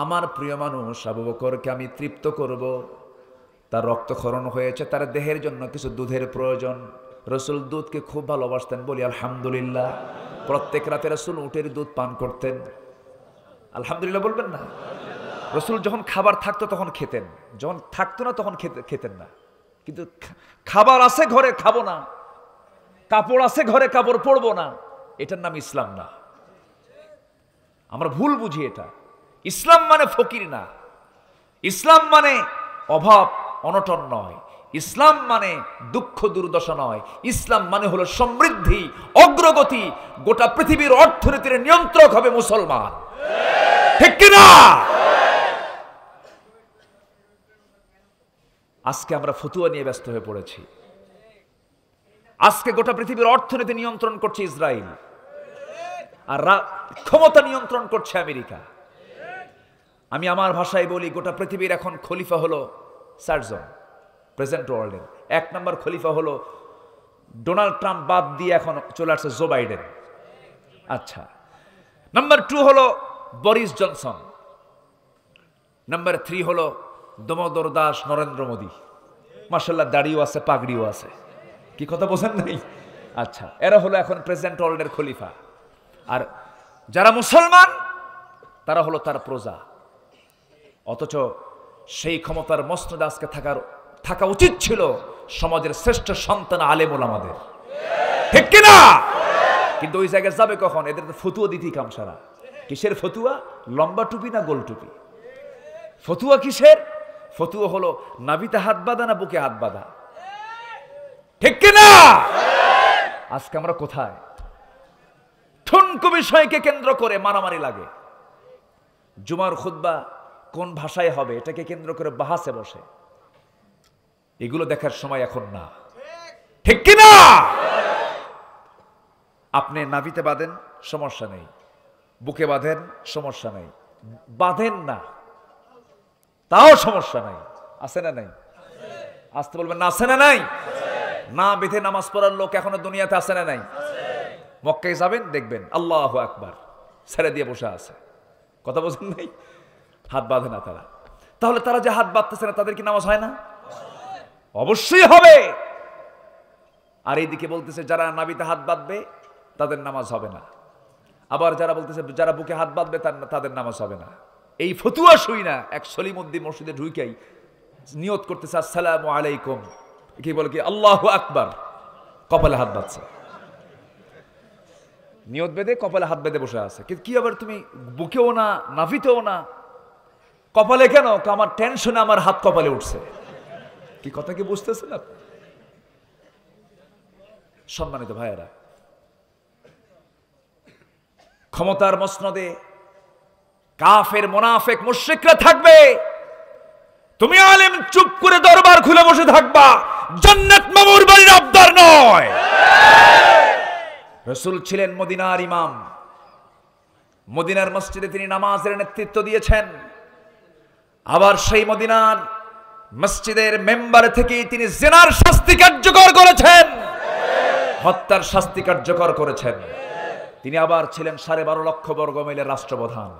[SPEAKER 1] আমার প্রিয় মানুষ আবু বকরকে আমি তৃপ্ত করব। তার রক্তক্ষরণ হয়েছে, তার দেহের জন্য কিছু দুধের প্রয়োজন। রাসূল দুধকে খুব ভালোবাসতেন, বলি আলহামদুলিল্লাহ। প্রত্যেক রাতে রাসূল উটের দুধ পান করতেন। আলহামদুলিল্লাহ বলবেন না? রাসূল যখন খাবার থাকতো তখন খেতেন, যখন থাকতো না তখন খেতেন না। কিন্তু খাবার আছে ঘরে খাবো না, কাপড় আছে ঘরে কাপড় পরবো না, এটার নাম ইসলাম না। আমরা ভুল বুঝি এটা। ইসলাম মানে ফকির না, ইসলাম মানে অভাব অনটন নয়, ইসলাম মানে দুঃখ দুর্দশা নয়, ইসলাম মানে হলো সমৃদ্ধি, অগ্রগতি। গোটা পৃথিবীর অর্থনীতির নিয়ন্ত্রক হবে মুসলমান, ঠিক কিনা? আজকে আমরা ফতুয়া নিয়ে ব্যস্ত হয়ে পড়েছি। আজকে গোটা পৃথিবীর অর্থনীতি নিয়ন্ত্রণ করছে ইসরায়েল, আর ক্ষমতা নিয়ন্ত্রণ করছে আমেরিকা। আমি আমার ভাষায় বলি, গোটা পৃথিবীর এখন খলিফা হলো 4 জন প্রেজেন্ট ওয়ার্ল্ডের। 1 নম্বর খলিফা হলো ডোনাল্ড ট্রাম্প, বাদ দিয়ে এখন চলে আসছে জো বাইডেন। আচ্ছা, নাম্বার 2 হলো বরিস জনসন, নাম্বার 3 হলো দামোদর দাস নরেন্দ্র মোদী। মাশাআল্লাহ, দাড়িও আছে, পাগড়িও আছে। কি কথা বোঝেন নাই? আচ্ছা, এরা হলো এখন প্রেজেন্ট ওয়ার্ল্ডের খলিফা। আর যারা মুসলমান তারা হলো তার প্রজা। অথচ সেই ক্ষমতার মসনদে আজকে থাকা উচিত ছিল সমাজের শ্রেষ্ঠ সন্তান আলেম ওলামাদের, ঠিক কিনা? কিন্তু ওই জায়গায় যাবে কখন? এদের ফতুয়া দিতেই কাম সারা। কিসের ফতুয়া? লম্বা টুপি না গোল টুপি? ফতুয়া কিসের? ফতুয়া হলো নাভিতে হাত বাঁধা না বুকে হাত বাঁধা, ঠিক কিনা? আজকে আমরা কোথায়? ঠুনকো বিষয়কে কেন্দ্র করে মারামারি লাগে। জুমার খুতবা কোন ভাষায় হবে এটাকে কেন্দ্র করে বাহাসে বসে। এগুলো দেখার সময় এখন না, ঠিক কিনা? আপনি নাভিতে বাঁধেন, সমস্যা নেই, বুকে বাঁধেন, সমস্যা নেই, বাঁধেন না তাও সমস্যা নাই। আছে না নাই? আসতে বলবেন না, আছে না নাই? না বেঁধে নামাজ পড়ার লোক এখনো দুনিয়াতে আছে না নাই? মক্কায় যাবেন, দেখবেন আল্লাহু আকবার ছেড়ে দিয়ে বসে আছে। কথা বলছেন নাই? হাত বাঁধে না তারা। তাহলে তারা যে হাত বাঁধতেছে না, তাদের কি নামাজ হয় না? অবশ্যই হবে। আর এইদিকে বলতেছে যারা নাভিতে হাত বাঁধবে তাদের নামাজ হবে না, আবার যারা বলতেছে যারা বুকে হাত বাঁধবে তাদের নামাজ হবে না। এই ফতুয়া শুই না এক সলিমউদ্দিন মসজিদে ঢুকেই নিয়ত করতেছে আসসালামু আলাইকুম, কি বলে কি আল্লাহু আকবার, কপালে হাত বাঁধছে, নিয়ত বেঁধে কপালে হাত বেঁধে বসে আছে। কিন্তু কি আবার তুমি বুকেও না নাভিতেও না, কপালে কেন? আমার টেনশনে আমার হাত কপালে উঠছে। কি কথা কি বুঝতেছেন আপনি? সম্মানিত ভাইয়েরা, ক্ষমতার মসনদে কাফের মুনাফিক মুশরিকরা থাকবে, তুমি আলেম চুপ করে দরবার খুলে বসে থাকবা, জান্নাত মামুর বাড়ির আবদার নয়। রাসূল ছিলেন মদিনার ইমাম, মদিনার মসজিদে তিনি নামাজের নেতৃত্ব দিয়েছেন, আবার সেই মদিনার মসজিদের মেম্বার থেকে তিনি জিনার শাস্তি কার্যকর করেছেন, হত্যার শাস্তি কার্যকর করেছেন। তিনি আবার ছিলেন 12.5 লক্ষ বর্গ মাইলের রাষ্ট্রপ্রধান।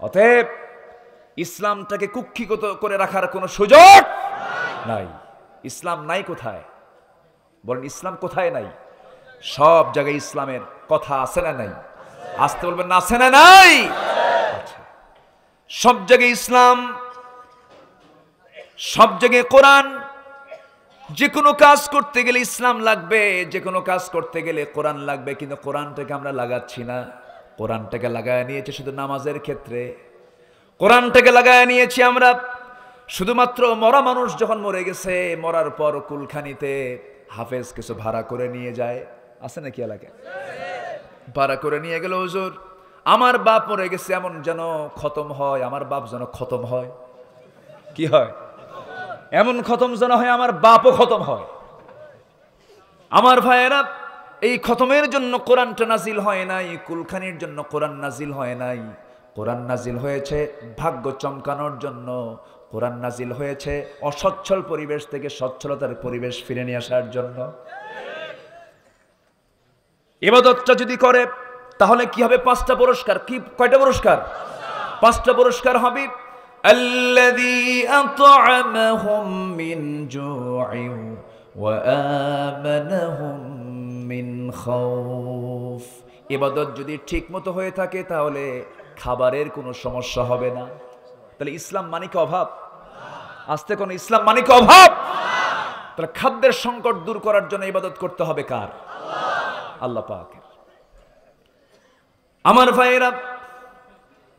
[SPEAKER 1] অতএব ইসলামটাকে কুক্ষিগত করে রাখার কোনো সুযোগ নাই। ইসলাম নাই কোথায়? বলেন ইসলাম কোথায় নাই? সব জায়গায় ইসলামের কথা আছে না নাই? আসতে বলবেন না, আছে না নাই? আচ্ছা, সব জায়গায় ইসলাম, সব জায়গায় কোরআন। যে কোনো কাজ করতে গেলে ইসলাম লাগবে, যে কোনো কাজ করতে গেলে কোরআন লাগবে, কিন্তু কোরআনটাকে আমরা লাগাচ্ছি না। কোরআনটাকে লাগায় নিয়েছি শুধু নামাজের ক্ষেত্রে, কোরআনটাকে লাগায় নিয়েছি আমরা শুধুমাত্র মরা মানুষ যখন মরে গেছে, মরার পর কুলখানিতে হাফেজ কিছু ভাড়া করে নিয়ে যায়, আছে নাকি এলাকায়? ভাড়া করে নিয়ে গেল, হুজুর আমার বাপ মরে গেছে, এমন যেন খতম হয়, আমার বাপ যেন খতম হয়। কি হয়? এমন খতম যেন হয় আমার বাপও খতম হয়। আমার ভাইয়েরা, এই খতমের জন্য কোরআনটা নাজিল হয় নাই, কুলখানির জন্য কোরআন নাজিল হয় নাই। কোরআন নাজিল হয়েছে ভাগ্য চমকানোর জন্য, কোরআন নাজিল হয়েছে অসচ্ছল পরিবেশ থেকে সচ্ছলতার পরিবেশ ফিরে নিয়ে আসার জন্য। ইবাদতটা যদি করে তাহলে কি হবে? 5টা পুরস্কার। কি কয়টা পুরস্কার? 5টা পুরস্কার হবে। আল্লাযী আত'আমাহুম মিন জু'ইন ওয়া আমানাহুম মিন খাউফ। ইবাদত যদি ঠিকমতো হয়ে থাকে তাহলে খাবারের কোনো সমস্যা হবে না। তাহলে ইসলাম মানে কি অভাব? আস্তে কোন ইসলাম মানে কি অভাব? তাহলে খাদ্যের সংকট দূর করার জন্য ইবাদত করতে হবে কার? আল্লাহ পাকের। আমার ভাইয়েরা,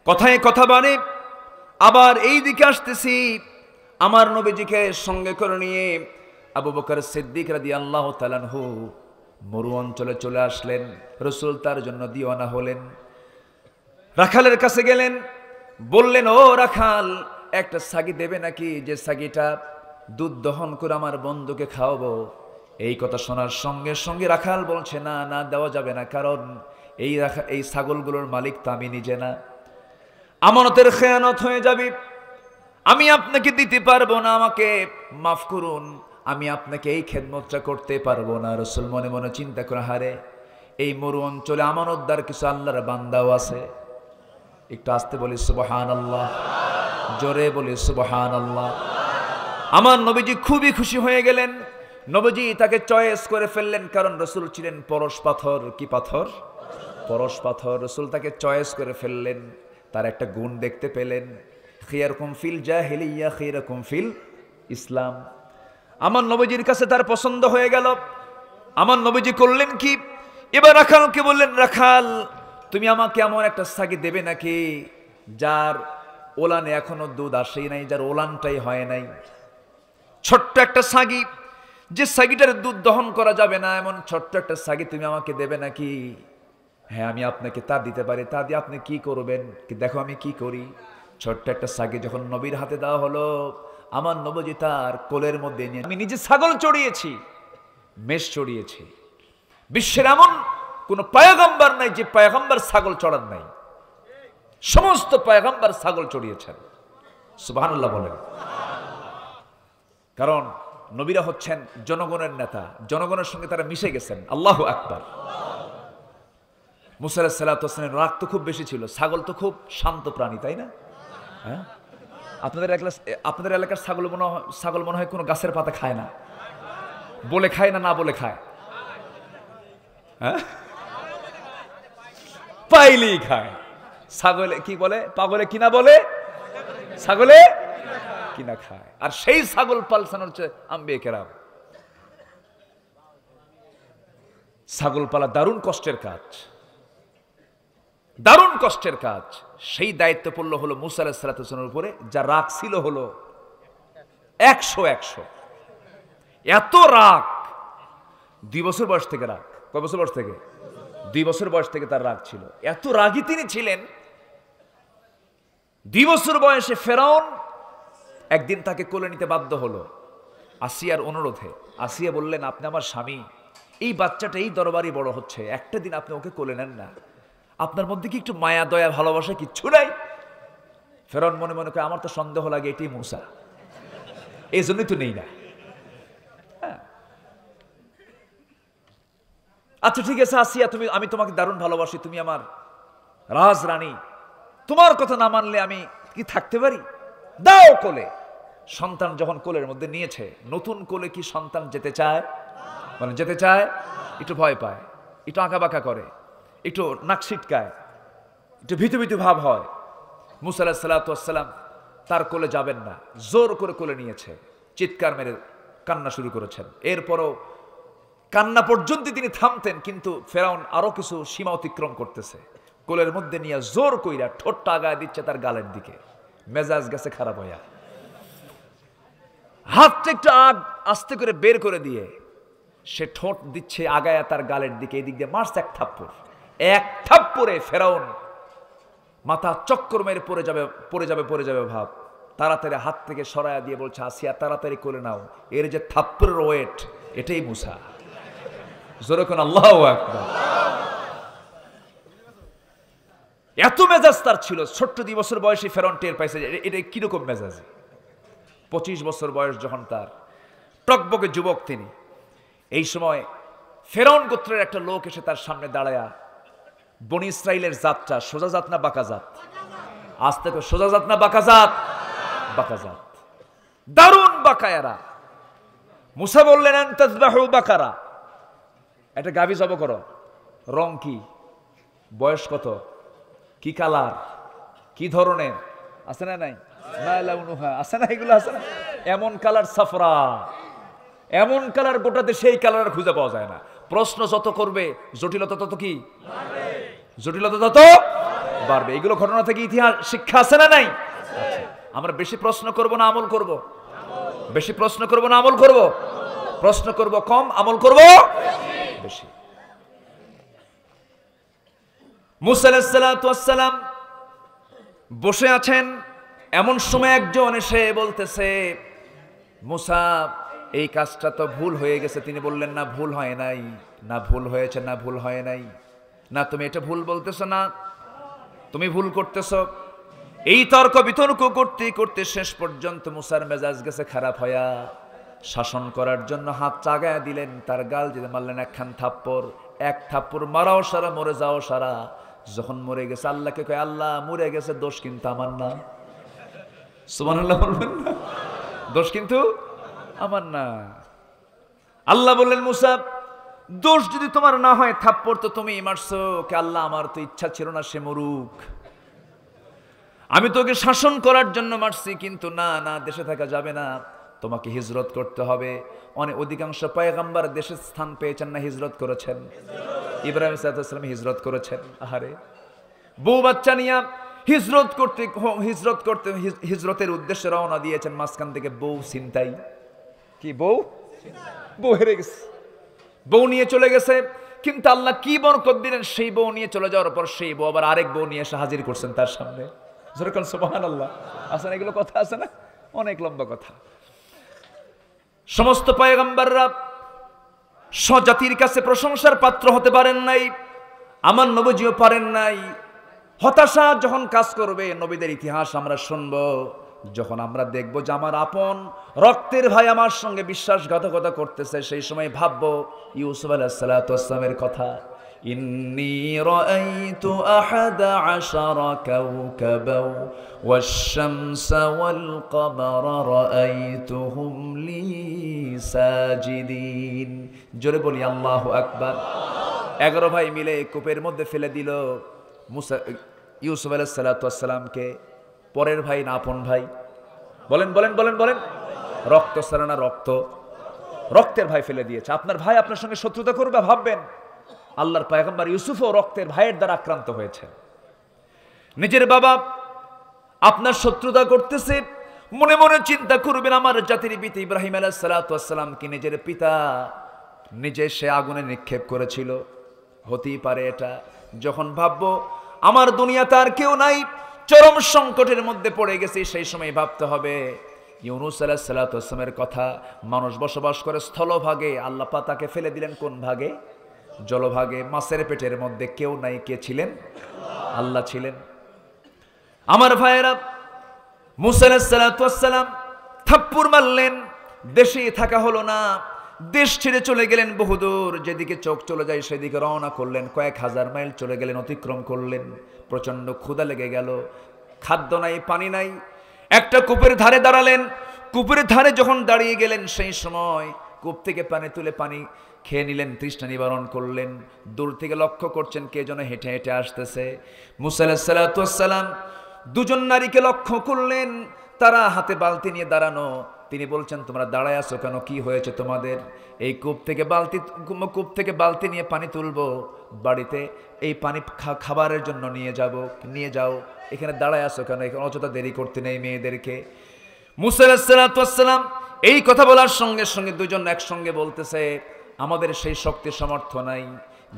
[SPEAKER 1] কথায় কথা বাড়ে, আবার এই দিকে আসতেছি, আমার নবীজিকে সঙ্গে করে নিয়ে আবু বকর সিদ্দিক রাদিয়াল্লাহু তাআলা আনহু মরু অঞ্চলে চলে আসলেন। রাসূল তার জন্য দিওয়ানা হলেন, রাখালের কাছে গেলেন, বললেন ও রাখাল, একটা ছাগি দেবে নাকি, যে ছাগিটা দুধ দহন করে আমার বন্ধুকে খাওয়াবো। এই কথা শোনার সঙ্গে সঙ্গে রাখাল বলছে না না, দেওয়া যাবে না, কারণ এই ছাগলগুলোর মালিক তো আমি নিজে না, আমানতের খেয়ানত হয়ে যাবে, আমি আপনাকে দিতে পারবো না, আমাকে মাফ করুন, আমি আপনাকে এই খেদমতটা করতে পারবো না। রাসূল মনে মনে চিন্তা করে, হারে এই মরু অঞ্চলে আমানতদার কিছু আল্লাহর বান্দাও আছে। একটু আস্তে বলি সুবহানাল্লাহ, জোরে বলি সুবহানাল্লাহ। আমার নবীজি খুবই খুশি হয়ে গেলেন। নবীজি তাকে চয়েস করে ফেললেন, কারণ রাসূল ছিলেন পরশ পাথর। কি পাথর? পরশ পাথর। রাসূল তাকে চয়েস করে ফেললেন, তার একটা গুণ দেখতে পেলেন, খিয়ারকুম ফিল জাহিলিয়া খিয়ারকুম ফিল ইসলাম। আমার নবীজির কাছে তার পছন্দ হয়ে গেল। আমার নবীজি করলেন কি, এবার রাখালকে বললেন, রাখাল তুমি আমাকে এমন একটা ছাগি দেবে নাকি যার ওলানে এখনো দুধ আসেই নাই, যার ওলানটাই হয় নাই, ছোট্ট একটা ছাগি, যে ছাগিটার দুধ দহন করা যাবে না, এমন ছোট্ট একটা ছাগি তুমি আমাকে দেবে নাকি? হ্যাঁ আমি আপনাকে তা দিতে পারি। তা দিয়ে আপনি কি করবেন? দেখো আমি কি করি। ছোট্ট একটা ছাগি যখন নবীর হাতে দেওয়া হলো, আমার নবীজি তার কোলের মধ্যে নিয়ে, আমি নিজে ছাগল চড়িয়েছি, মেষ চড়িয়েছি, বিশ্বের এমন কোন পয়গম্বর নাই যে পয়গম্বর ছাগল চড়ান নাই, সমস্ত পয়গম্বর ছাগল চড়িয়েছেন। সুবহানাল্লাহ বলেন। কারণ নবীরা হচ্ছেন জনগণের নেতা, জনগণের সঙ্গে তারা মিশে গেছেন। আল্লাহু আকবার। মুসা আলাইহিস সালাতু ওয়াস সালামের রাগ তো খুব বেশি ছিল, ছাগল তো খুব শান্ত প্রাণী, তাই না? হ্যাঁ, আপনাদের এলাকার ছাগল মনে হয় কোনো গাছের পাতা খায় না, বলে খায় না না বলে খায়? হ্যাঁ, পাইলেই খায়। ছাগলে কি বলে? পাগলে কিনা বলে, ছাগলে কিনা খায়। আর সেই ছাগল পালসানো হচ্ছে আম্বিয়া কেরাম। ছাগল পালা দারুণ কষ্টের কাজ, দারুণ কষ্টের কাজ। সেই দায়িত্ব পড়ল হলো মুসা আলাইহিস সালামের উপরে, যা রাগ ছিল হলো 100। এত রাগ, 2 বছর বয়স থেকে রাগ। কয় বছর বয়স থেকে? 2 বছর বয়স থেকে তার রাগ ছিল। এত রাগী তিনি ছিলেন, 2 বছর বয়সে ফেরাউন একদিন তাকে কোলে নিতে বাধ্য হলো আসিয়ার অনুরোধে। আসিয়া বললেন, আপনি আমার স্বামী, এই বাচ্চাটা এই দরবারই বড় হচ্ছে, একটা দিন আপনি ওকে কোলে নেন না। আপনার মধ্যে কি একটু মায়া দয়া ভালোবাসা কিচ্ছু নাই? ফেরাউন মনে মনে করে, আমার তো সন্দেহ লাগে এটাই মুসা, এই জন্যই তো নেই না। আচ্ছা ঠিক আছে আসিয়া, আমি তোমাকে দারুণ ভালোবাসি, তুমি আমার রাজরানী, তোমার কথা না মানলে আমি কি থাকতে পারি? দাও কোলে। সন্তান যখন কোলের মধ্যে নিয়েছে, নতুন কোলে কি সন্তান যেতে চায়? মানে যেতে চায়, একটু ভয় পায়, একটু আঁকাবাঁকা করে, একটু নাক ছিটকায়, একটু ভীতু ভীতু ভাব হয়। মুসা আলাইহিস সালাতু ওয়াস সালাম তার কোলে যাবেন না, জোর করে কোলে নিয়েছে, চিৎকার মেরে কান্না শুরু করেছেন। এরপরও কান্না পর্যন্ত তিনি থামতেন, কিন্তু ফেরাউন আরো কিছু সীমা অতিক্রম করতেছে। কোলের মধ্যে নিয়ে জোর কইরা ঠোঁটটা আগায় দিচ্ছে তার গালের দিকে। মেজাজ গেছে খারাপ হইয়া, হাতটা একটু আস্তে করে বের করে দিয়ে সে ঠোঁট দিচ্ছে আগায়া তার গালের দিকে, এই দিক দিয়ে মারছে এক থাপ্পড়। এক থাপ্পড়ে ফেরাউন মাথা চক্কর মেরে পড়ে যাবে ভাব। তাড়াতাড়ি হাত থেকে সরায়া দিয়ে বলছে, আসিয়া তাড়াতাড়ি কোলে নাও, এর যে থাপ্পড়ের ওয়েট, এটাই মুসা। জোরে কোন আল্লাহু আকবার। এত মেজাজ তার ছিল, ছোট্ট 2 বছর বয়সে ফেরাউন টের পাইছে এটা কিরকম মেজাজ। 25 বছর বয়স যখন তার, টকবকে যুবক তিনি। এই সময় ফেরাউন গোত্রের একটা লোক এসে তার সামনে দাঁড়ায়া, বনি ইসরাইলের জাতটা সোজা জাত না বাঁকা জাত? আজ থেকে সোজা জাত না বাঁকা জাত? বাঁকা জাত, দারুণ বাঁকায়ারা। মুসা বললেন, আনতাযবাহু বাকারা, একটা গাভী জব করো। রং কি, বয়স কত, কি কালার, কি ধরনের, আছে না নাই? আছে না, এগুলো আছে না? এমন কালার সাফরা, এমন কালার গোটাতে সেই কালার খুঁজে পাওয়া যায় না। প্রশ্ন যত করবে জটিলতা তত কি, জটিলতা তত বাড়বে। এগুলো ঘটনা থেকে ইতিহাস শিক্ষা আছে না নাই? আমরা বেশি প্রশ্ন করব না আমল করব? বেশি প্রশ্ন করব না আমল করব? প্রশ্ন করব কম, আমল করব বেশি। মুসা আলাইহিস সালাতু ওয়াস সালাম বসে আছেন, এমন সময় একজন এসে বলতেছে, মুসা এই কাজটা তো ভুল হয়ে গেছে। তিনি বললেন, না ভুল হয় নাই, না ভুল হয়েছে, না ভুল হয় নাই, না তুমি এটা ভুল বলতেছো, না তুমি ভুল করতেছো। এই তর্ক বিতর্ক করতে করতে শেষ পর্যন্ত মুসার মেজাজ গেছে খারাপ হয়া। শাসন করার জন্য হাত চাগায়া দিলেন, তার গাল দিতে মারলেন একখান থাপ্পড়। এক থাপ্পড় মারাও সারা, মরে যাও সারা। যখন মরে গেছে আল্লাহকে কয়, আল্লাহ মরে গেছে, দোষ কিন্তু আমার না। সুবহানাল্লাহ বলবেন না? দোষ কিন্তু আমার না। আল্লাহ বললেন, মুসা দোষ যদি তোমার না হয়, থাপ্পড় তো তুমি মারছো, কে আল্লাহ আমার তো ইচ্ছা ছিল না সে মরুক, আমি তোকে শাসন করার জন্য মারছি, কিন্তু না না, দেশে থাকা যাবে না, তোমাকে হিজরত করতে হবে। অনেক অধিকাংশ পয়গম্বর দেশে স্থান পেয়েছেন না, হিজরত করেছেন। ইব্রাহিম সাল্লাল্লাহু আলাইহি ওয়াসাল্লাম হিজরত করেছেন। আহারে, বউ বাচ্চা নিয়ে হিজরতের উদ্দেশ্যে রওনা দিয়েছেন, মাঝখান থেকে বউ ছিনতাই। কি বউ হেরে গেছে, বউ নিয়ে চলে গেছে। কিন্তু আল্লাহ কি বরকত দিলেন, সেই বউ নিয়ে চলে যাওয়ার পর সেই বউ আবার আরেক বউ নিয়ে এসে হাজির করছেন তার সামনে। যেরকম সুবহানাল্লাহ আছে না, এগুলো কথা আছে না, অনেক লম্বা কথা। সমস্ত পয়গম্বররা স্বজাতির কাছে প্রশংসার পাত্র হতে পারেন নাই, আমার নবীজিও পারেন নাই। হতাশা যখন কাজ করবে, নবীদের ইতিহাস আমরা শুনব, যখন আমরা দেখব যে আমার আপন রক্তের ভাই আমার সঙ্গে বিশ্বাসঘাতকতা করতেছে, সেই সময় ভাববো ইউসুফ আলাইহিস সালাতু ওয়াস সালামের কথা। ইন্নী রাআইতু আহাদা আশারা কাওকাবাও ওয়াশ-শামসা ওয়াল কমারা রাআইতুহুম লি সাজিদিন। জোরে বলি আল্লাহু আকবার। 11 ভাই মিলে কূপের মধ্যে ফেলে দিল মুসা ইউসুফ আলাইহিস সালাতু ওয়াস সালামকে। পরের ভাই না আপন ভাই? বলেন বলেন বলেন বলেন। রক্ত ছাড়া না রক্ত? রক্তের ভাই ফেলে দিয়েছে। আপনার ভাই আপনার সঙ্গে শত্রুতা করবে ভাববেন? আল্লাহর পয়গম্বর ইউসুফও রক্তের ভাইয়ের দ্বারা আক্রান্ত হয়েছে। নিজের বাবা আপনার শত্রুতা করতেছে, মনে মনে চিন্তা করবেন আমার জাতির পিতা ইব্রাহিম আলাইহিস সালাতু ওয়াস সালামকে নিজের পিতা নিজে সে আগুনে নিক্ষেপ করেছিল, হতেই পারে এটা। যখন ভাববো আমার দুনিয়াতে আর কেউ নাই, চরম সংকটের মধ্যে পড়ে গেছি, সেই সময় ভাবতে হবে ইউনূস আলাইহিস সালাতু ওয়াস সালামের কথা। মানুষ বসবাস করে স্থলভাগে, আল্লাহ পাক তাকে ফেলে দিলেন কোন ভাগে? জলভাগে। মাছের পেটের মধ্যে কেউ নাই, কে ছিলেন? আল্লাহ ছিলেন। আমার ভাইয়েরা, মূসা আলাইহিস সালাতু ওয়াস সালাম থাপ্পড় মারলেন, দেশে থাকা হলো না, দেশ ছেড়ে চলে গেলেন বহুদূর। যেদিকে চোখ চলে যায় সেদিকে রওনা করলেন, কয়েক হাজার মাইল চলে গেলেন, অতিক্রম করলেন। প্রচন্ড ক্ষুধা লেগে গেল, খাদ্য নাই, পানি নাই। একটা কূপের ধারে দাঁড়ালেন। কূপের ধারে যখন দাঁড়িয়ে গেলেন, সেই সময় কূপ থেকে পানি তুলে পানি খেয়ে নিলেন, তৃষ্ণা নিবারণ করলেন। দূর থেকে লক্ষ্য করছেন কে যেন হেঁটে হেঁটে আসতেছে। মূসা আলাইহিস সালাতু ওয়াস সালাম দুজন নারীকে লক্ষ্য করলেন, তারা হাতে বালতি নিয়ে দাঁড়ানো। তিনি বলছেন, তোমরা দাঁড়ায় আছো কেন? কি হয়েছে তোমাদের? এই কূপ থেকে বালতি নিয়ে পানি তুলবো, বাড়িতে এই পানি খাবারের জন্য নিয়ে যাও, এখানে দাঁড়ায় আছো কেন? এখানে অযথা দেরি করতে নেই মেয়েদেরকে। মূসা আলাইহিস সালাতু ওয়াস সালাম এই কথা বলার সঙ্গে সঙ্গে দুজন একসঙ্গে বলতেছে, আমাদের সেই শক্তি সামর্থ্য নাই,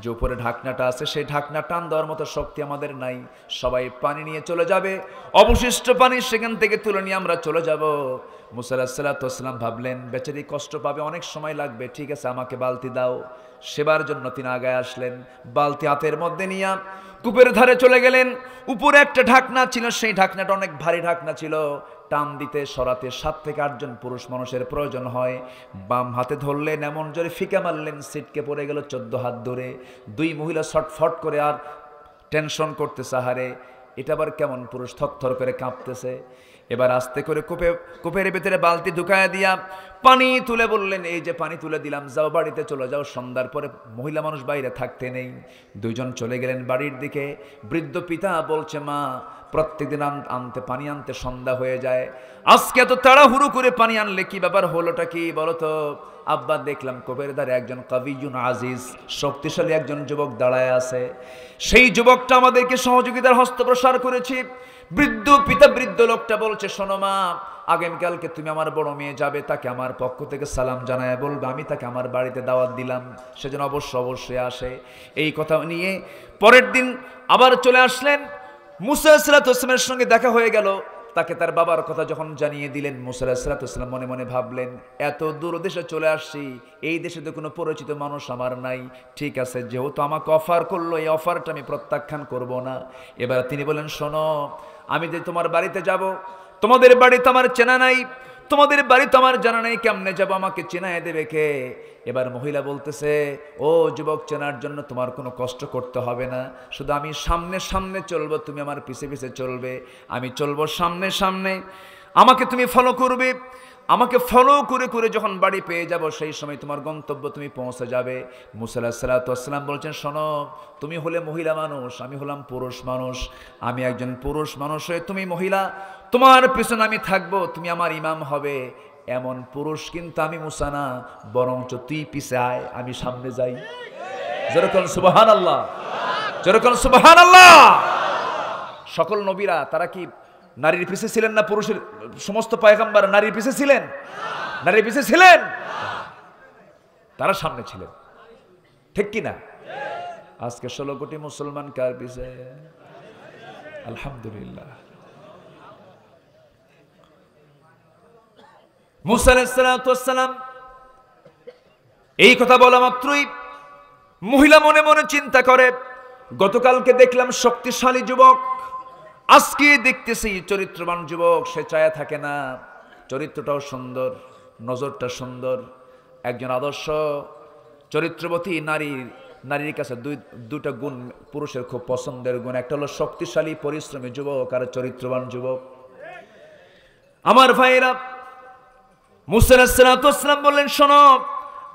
[SPEAKER 1] যে উপরে ঢাকনাটা আছে সেই ঢাকনা টান দেওয়ার মতো শক্তি আমাদের নাই। সবাই পানি নিয়ে চলে যাবে, অবশিষ্ট পানি সেখান থেকে তুলে নিয়ে আমরা চলে যাব। মূসা আলাইহিস সালাতু ওয়াস সালাম ভাবলেন, বেচারি কষ্ট পাবে, অনেক সময় লাগবে, ঠিক আছে আমাকে বালতি দাও। সেবার জন্য তিনি আগায় আসলেন, বালতি হাতের মধ্যে নিয়ে কূপের ধারে চলে গেলেন। উপরে একটা ঢাকনা ছিল, সেই ঢাকনাটা অনেক ভারী ঢাকনা ছিল। টান দিতে সরাতে 7 থেকে 8 জন পুরুষ মানুষের প্রয়োজন হয়। বাম হাতে ধরলেন, এমন জোরে ফিকা মারলেন, সিটকে পড়ে গেল 14 হাত ধরে। 2 মহিলা ছটফট করে আর টেনশন করতেছে, আহারে এটা আবার কেমন পুরুষ, থরথর করে কাঁপতেছে। এবার আস্তে করে কূপের ভিতরে বালতি ঢুকায় দিয়া পানি তুলে বললেন, এই যে পানি তুলে দিলাম, যাও বাড়িতে চলে যাও, সন্ধ্যার পরে মহিলা মানুষ বাইরে থাকতে নেই। 2 জন চলে গেলেন বাড়ির দিকে। বৃদ্ধ পিতা বলছে, মা প্রত্যেকদিন পানি আনতে সন্ধ্যা হয়ে যায়, আজকে এত তাড়াহুড়ো করে পানি আনলে কি ব্যাপার, হলোটা কি বলো তো? আব্বা, দেখলাম কূপের ধারে একজন কাবিয়ুন আজিজ, শক্তিশালী একজন যুবক দাঁড়ায় আছে, সেই যুবকটা আমাদেরকে সহযোগিতার হস্ত প্রসার করেছে। বৃদ্ধ পিতা বৃদ্ধ লোকটা বলছে, শোনো মা, আগামীকালকে তুমি আমার বড় মেয়ে যাবে, তাকে আমার পক্ষ থেকে সালাম জানায় বলবে আমি তাকে আমার বাড়িতে দাওয়াত দিলাম, সেজন্য অবশ্যই আসে। এই কথা নিয়ে পরের দিন আবার চলে আসলেন। মূসা আলাইহিস সালাতু ওয়াস সালামের সঙ্গে দেখা হয়ে গেল। তাকে তার বাবার কথা যখন জানিয়ে দিলেন, মূসা আলাইহিস সালাতু ওয়াস সালাম মনে মনে ভাবলেন, এত দূর দেশে চলে আসছি, এই দেশে তো কোনো পরিচিত মানুষ আমার নাই। ঠিক আছে, যেহেতু আমাকে অফার করলো, এই অফারটা আমি প্রত্যাখ্যান করব না। এবার তিনি বলেন, শোনো, আমি যে তোমার বাড়িতে যাব, তোমাদের বাড়ি তো আমার চেনা নাই, তোমাদের বাড়ি তো আমার জানা নাই, কেমনে যাব, আমাকে চেনায় দেবে কে? এবার মহিলা বলতেছে, ও যুবক, চেনার জন্য তোমার কোনো কষ্ট করতে হবে না, শুধু আমি সামনে সামনে চলবো, তুমি আমার পিছে পিছে চলবে, আমি চলবো সামনে সামনে, আমাকে তুমি ফলো করবে। আমাকে ফলো করে করে যখন বাড়ি পেয়ে যাব, সেই সময় তোমার গন্তব্য তুমি পৌঁছে যাবে। মূসা আলাইহিস সালাতু ওয়াস সালাম বলছেন, শোনো, তুমি হলে মহিলা মানুষ, আমি হলাম পুরুষ মানুষ, আমি একজন পুরুষ মানুষ হয়ে তুমি মহিলা, তোমার পিছনে আমি থাকবো, তুমি আমার ইমাম হবে, এমন পুরুষ কিন্তু আমি মূসা না, বরঞ্চ তুই পিছে আয়, আমি সামনে যাই। যেরকম সুবহানাল্লাহ, যেরকম সুবহানাল্লাহ। সকল নবীরা তারা কি নারীর পিছে ছিলেন না পুরুষের? সমস্ত পয়গম্বর নারীর পিছে ছিলেন? নারীর পিছে ছিলেন? তারা সামনে ছিলেন, ঠিক কি না? আজকে 16 কোটি মুসলমান কার পিছে? আলহামদুলিল্লাহ। মূসা আলাইহিস সালাতু ওয়াস সালাম এই কথা বলা মাত্রই মহিলা মনে মনে চিন্তা করে, গতকালকে দেখলাম শক্তিশালী যুবক, আজকে দেখতেছি চরিত্রবান যুবক, সে চায়া থাকে না, চরিত্রটাও সুন্দর, নজরটা সুন্দর, একজন আদর্শ চরিত্রবতী নারীর নারীর কাছে দুইটা গুণ পুরুষের খুব পছন্দের গুণ, একটা হলো শক্তিশালী পরিশ্রমী যুবক আর চরিত্রবান যুবক। আমার ভাইয়েরা, মুসা আলাইহিস সালাতু ওয়াস সালাম বললেন, শোনো,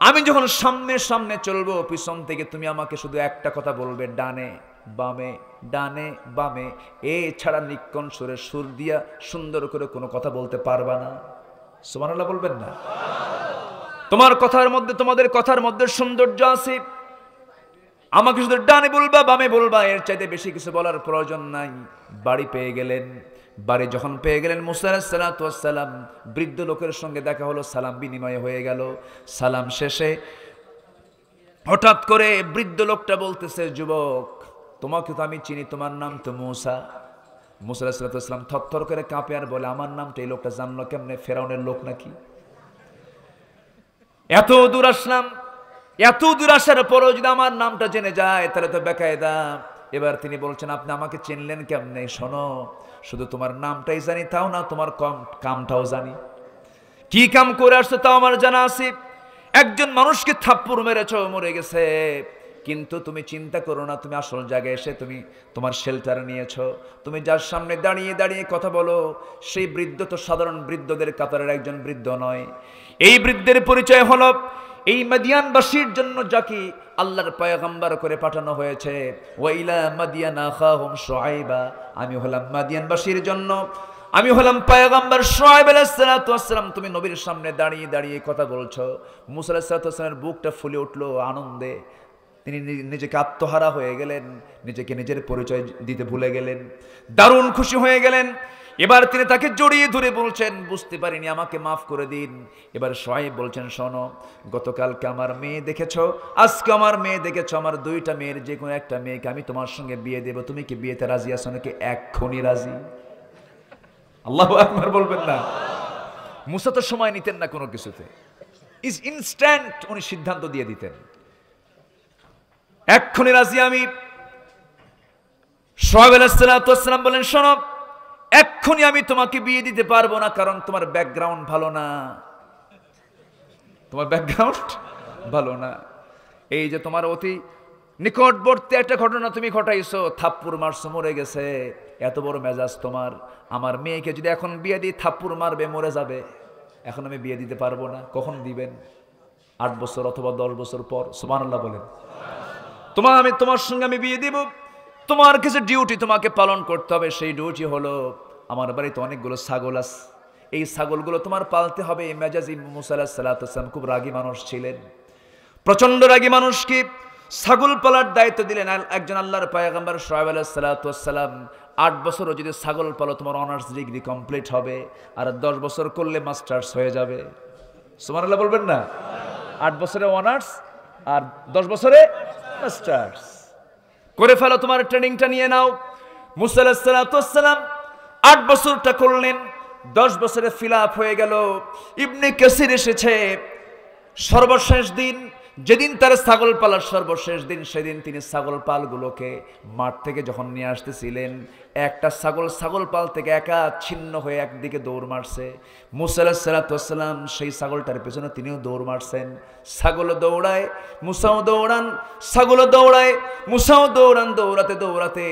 [SPEAKER 1] আমি যখন সামনে সামনে চলবো, পিছন থেকে তুমি আমাকে শুধু একটা কথা বলবে, ডানে বামে ডানে বামে, এছাড়া নিক্কণ সুরে সুর দিয়া সুন্দর করে কোনো কথা বলতে পারবা না। সুবহানাল্লাহ বলবেন না? তোমার কথার মধ্যে, তোমাদের কথার মধ্যে সৌন্দর্য আছে, আমাকে শুধু ডানে বলবা বামে বলবা, এর চাইতে বেশি কিছু বলার প্রয়োজন নাই। বাড়ি পেয়ে গেলেন। বাড়ি যখন পেয়ে গেলেন, মুসা আলাইহিস সালাতু ওয়াস সালাম বৃদ্ধ লোকের সঙ্গে দেখা হলো, সালাম বিনিময় হয়ে গেল। সালাম শেষে হঠাৎ করে বৃদ্ধ লোকটা বলতেছে, যুবক, তোমাকে তো আমি চিনি, তোমার নাম তো মুসা। মুসা আলাইহিস সালাতু ওয়াস সালাম থরথর করে কাঁপে আর বলে, আমার নামটা এই লোকটা জানলো কেমনে? ফেরাউনের লোক নাকি? এত দূর আসলাম, এত দূর আসার পরও যদি আমার নামটা জেনে যায় তাহলে তো বেকায়দা। এবার তিনি বলছেন, আপনি আমাকে চিনলেন কেমনে? শোনো, শুধু তোমার নামটাই জানি তাও না, তোমার কামটাও জানি। কি কাম করে আসছো তাও আমার জানা আছে। একজন মানুষকে থাপ্পড় মেরেছো, মরে গেছে, কিন্তু তুমি চিন্তা করো না, তুমি আসল জায়গায় এসে তুমি তোমার শেল্টার নিয়েছো। তুমি যার সামনে দাঁড়িয়ে দাঁড়িয়ে কথা বলো, সেই বৃদ্ধ তো সাধারণ বৃদ্ধদের কাতারের একজন বৃদ্ধ নয়। এই বৃদ্ধের পরিচয় হলো এই মাদিয়ানবাসীর জন্য যাকে আল্লাহর পয়গম্বর করে পাঠানো হয়েছে, ওয়াইলা মাদিয়ান আখাহুম শুআইবা। আমি হলাম মাদিয়ানবাসীর জন্য, আমি হলাম পয়গম্বর শুআইব আলাইহিস সালাতু ওয়াস সালাম। তুমি নবীর সামনে দাঁড়িয়ে দাঁড়িয়ে কথা বলছো। মুসা আলাইহিস সালাতু ওয়াস সালামের বুকটা ফুলে উঠলো আনন্দে। তিনি নিজেকে আত্মহারা হয়ে গেলেন, নিজেকে নিজের পরিচয় দিতে ভুলে গেলেন, দারুণ খুশি হয়ে গেলেন। এবার তিনি তাকে জড়িয়ে ধরে বলছেন, বুঝতে পারিনি, আমাকে মাফ করে দিন। এবার শুআইব বলছেন, শোনো, গতকালকে আমার মেয়ে দেখেছো, আজকে আমার মেয়ে দেখেছো, আমার দুইটা মেয়ের যে কোনো একটা মেয়েকে আমি তোমার সঙ্গে বিয়ে দেব, তুমি কি বিয়েতে রাজি আছো নাকি? এক্ষুনি রাজি। আল্লাহু আকবার বলবেন না? মুসা তো সময় নিতেন না কোনো কিছুতে, ইনস্ট্যান্ট উনি সিদ্ধান্ত দিয়ে দিতেন, এক্ষুনি রাজি আমি। শুআইব আলাইহিস সালাতু ওয়াস সালাম বলেন, শোনো, এক্ষুনি আমি তোমাকে বিয়ে দিতে পারবো না, কারণ তোমার ব্যাকগ্রাউন্ড ভালো না, তোমার ব্যাকগ্রাউন্ড ভালো না। এই যে তোমার অতি নিকটবর্তী একটা ঘটনা তুমি ঘটাইছো, থাপ্পড় মারছো, মরে গেছে, এত বড় মেজাজ তোমার। আমার মেয়েকে যদি এখন বিয়ে দিই, থাপ্পড় মারবে, মরে যাবে, এখন আমি বিয়ে দিতে পারবো না। কখন দিবেন? 8 বছর অথবা 10 বছর পর। সুবহানাল্লাহ বলেন। তোমার সঙ্গে আমি বিয়ে দিব, তোমার কিছু ডিউটি তোমাকে পালন করতে হবে। সেই ডিউটি হলো, আমার বাড়িতে অনেকগুলো ছাগল আছে, এই ছাগলগুলো তোমার পালতে হবে। এই মেজাজি মুসা আলাইহিস সালাতু ওয়াস সালাম খুব রাগী মানুষ ছিলেন, প্রচন্ড রাগী মানুষকে ছাগল পালার দায়িত্ব দিলেন একজন আল্লাহর পয়গম্বর শুআইব আলাইহিস সালাতু ওয়াস সালাম। 8 বছরও যদি ছাগল পালো, তোমার অনার্স ডিগ্রি কমপ্লিট হবে, আর 10 বছর করলে মাস্টার্স হয়ে যাবে। সুবহানাল্লাহ বলবেন না? 8 বছরে অনার্স আর 10 বছরে মাস্টার্স করে ফেলো, তোমার ট্রেনিংটা নিয়ে নাও। মুসা আলাইহিস সালাতু ওয়াস সালাম 8 বছরটা করলেন, 10 বছরে ফিল আপ হয়ে গেল। ইবনে কাসির এসেছে, সর্বশেষ দিন, যেদিন তার ছাগল পালার সর্বশেষ দিন, সেদিন তিনি ছাগল পালগুলোকে মাঠ থেকে যখন নিয়ে আসতেছিলেন, একটা ছাগল পাল থেকে একা ছিন্ন হয়ে একদিকে দৌড় মারছে। মুসা আলাইহিস সালাতু ওয়াস সালাম সেই ছাগলটার পেছনে তিনিও দৌড় মারছেন। ছাগল দৌড়ায়, মুসাও দৌড়ান, ছাগল দৌড়ায়, মুসাও দৌড়ান। দৌড়াতে দৌড়াতে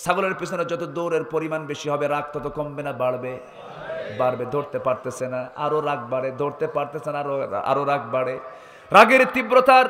[SPEAKER 1] ছাগলের পেছনে যত দৌড়ের পরিমাণ বেশি হবে, রাগ তত কমবে না বাড়বে? বাড়বে। ধরতে পারতেছে না, আরো রাগ বাড়ে, ধরতে পারতেছে না, আরো রাগ বাড়ে। রাগের তীব্রতার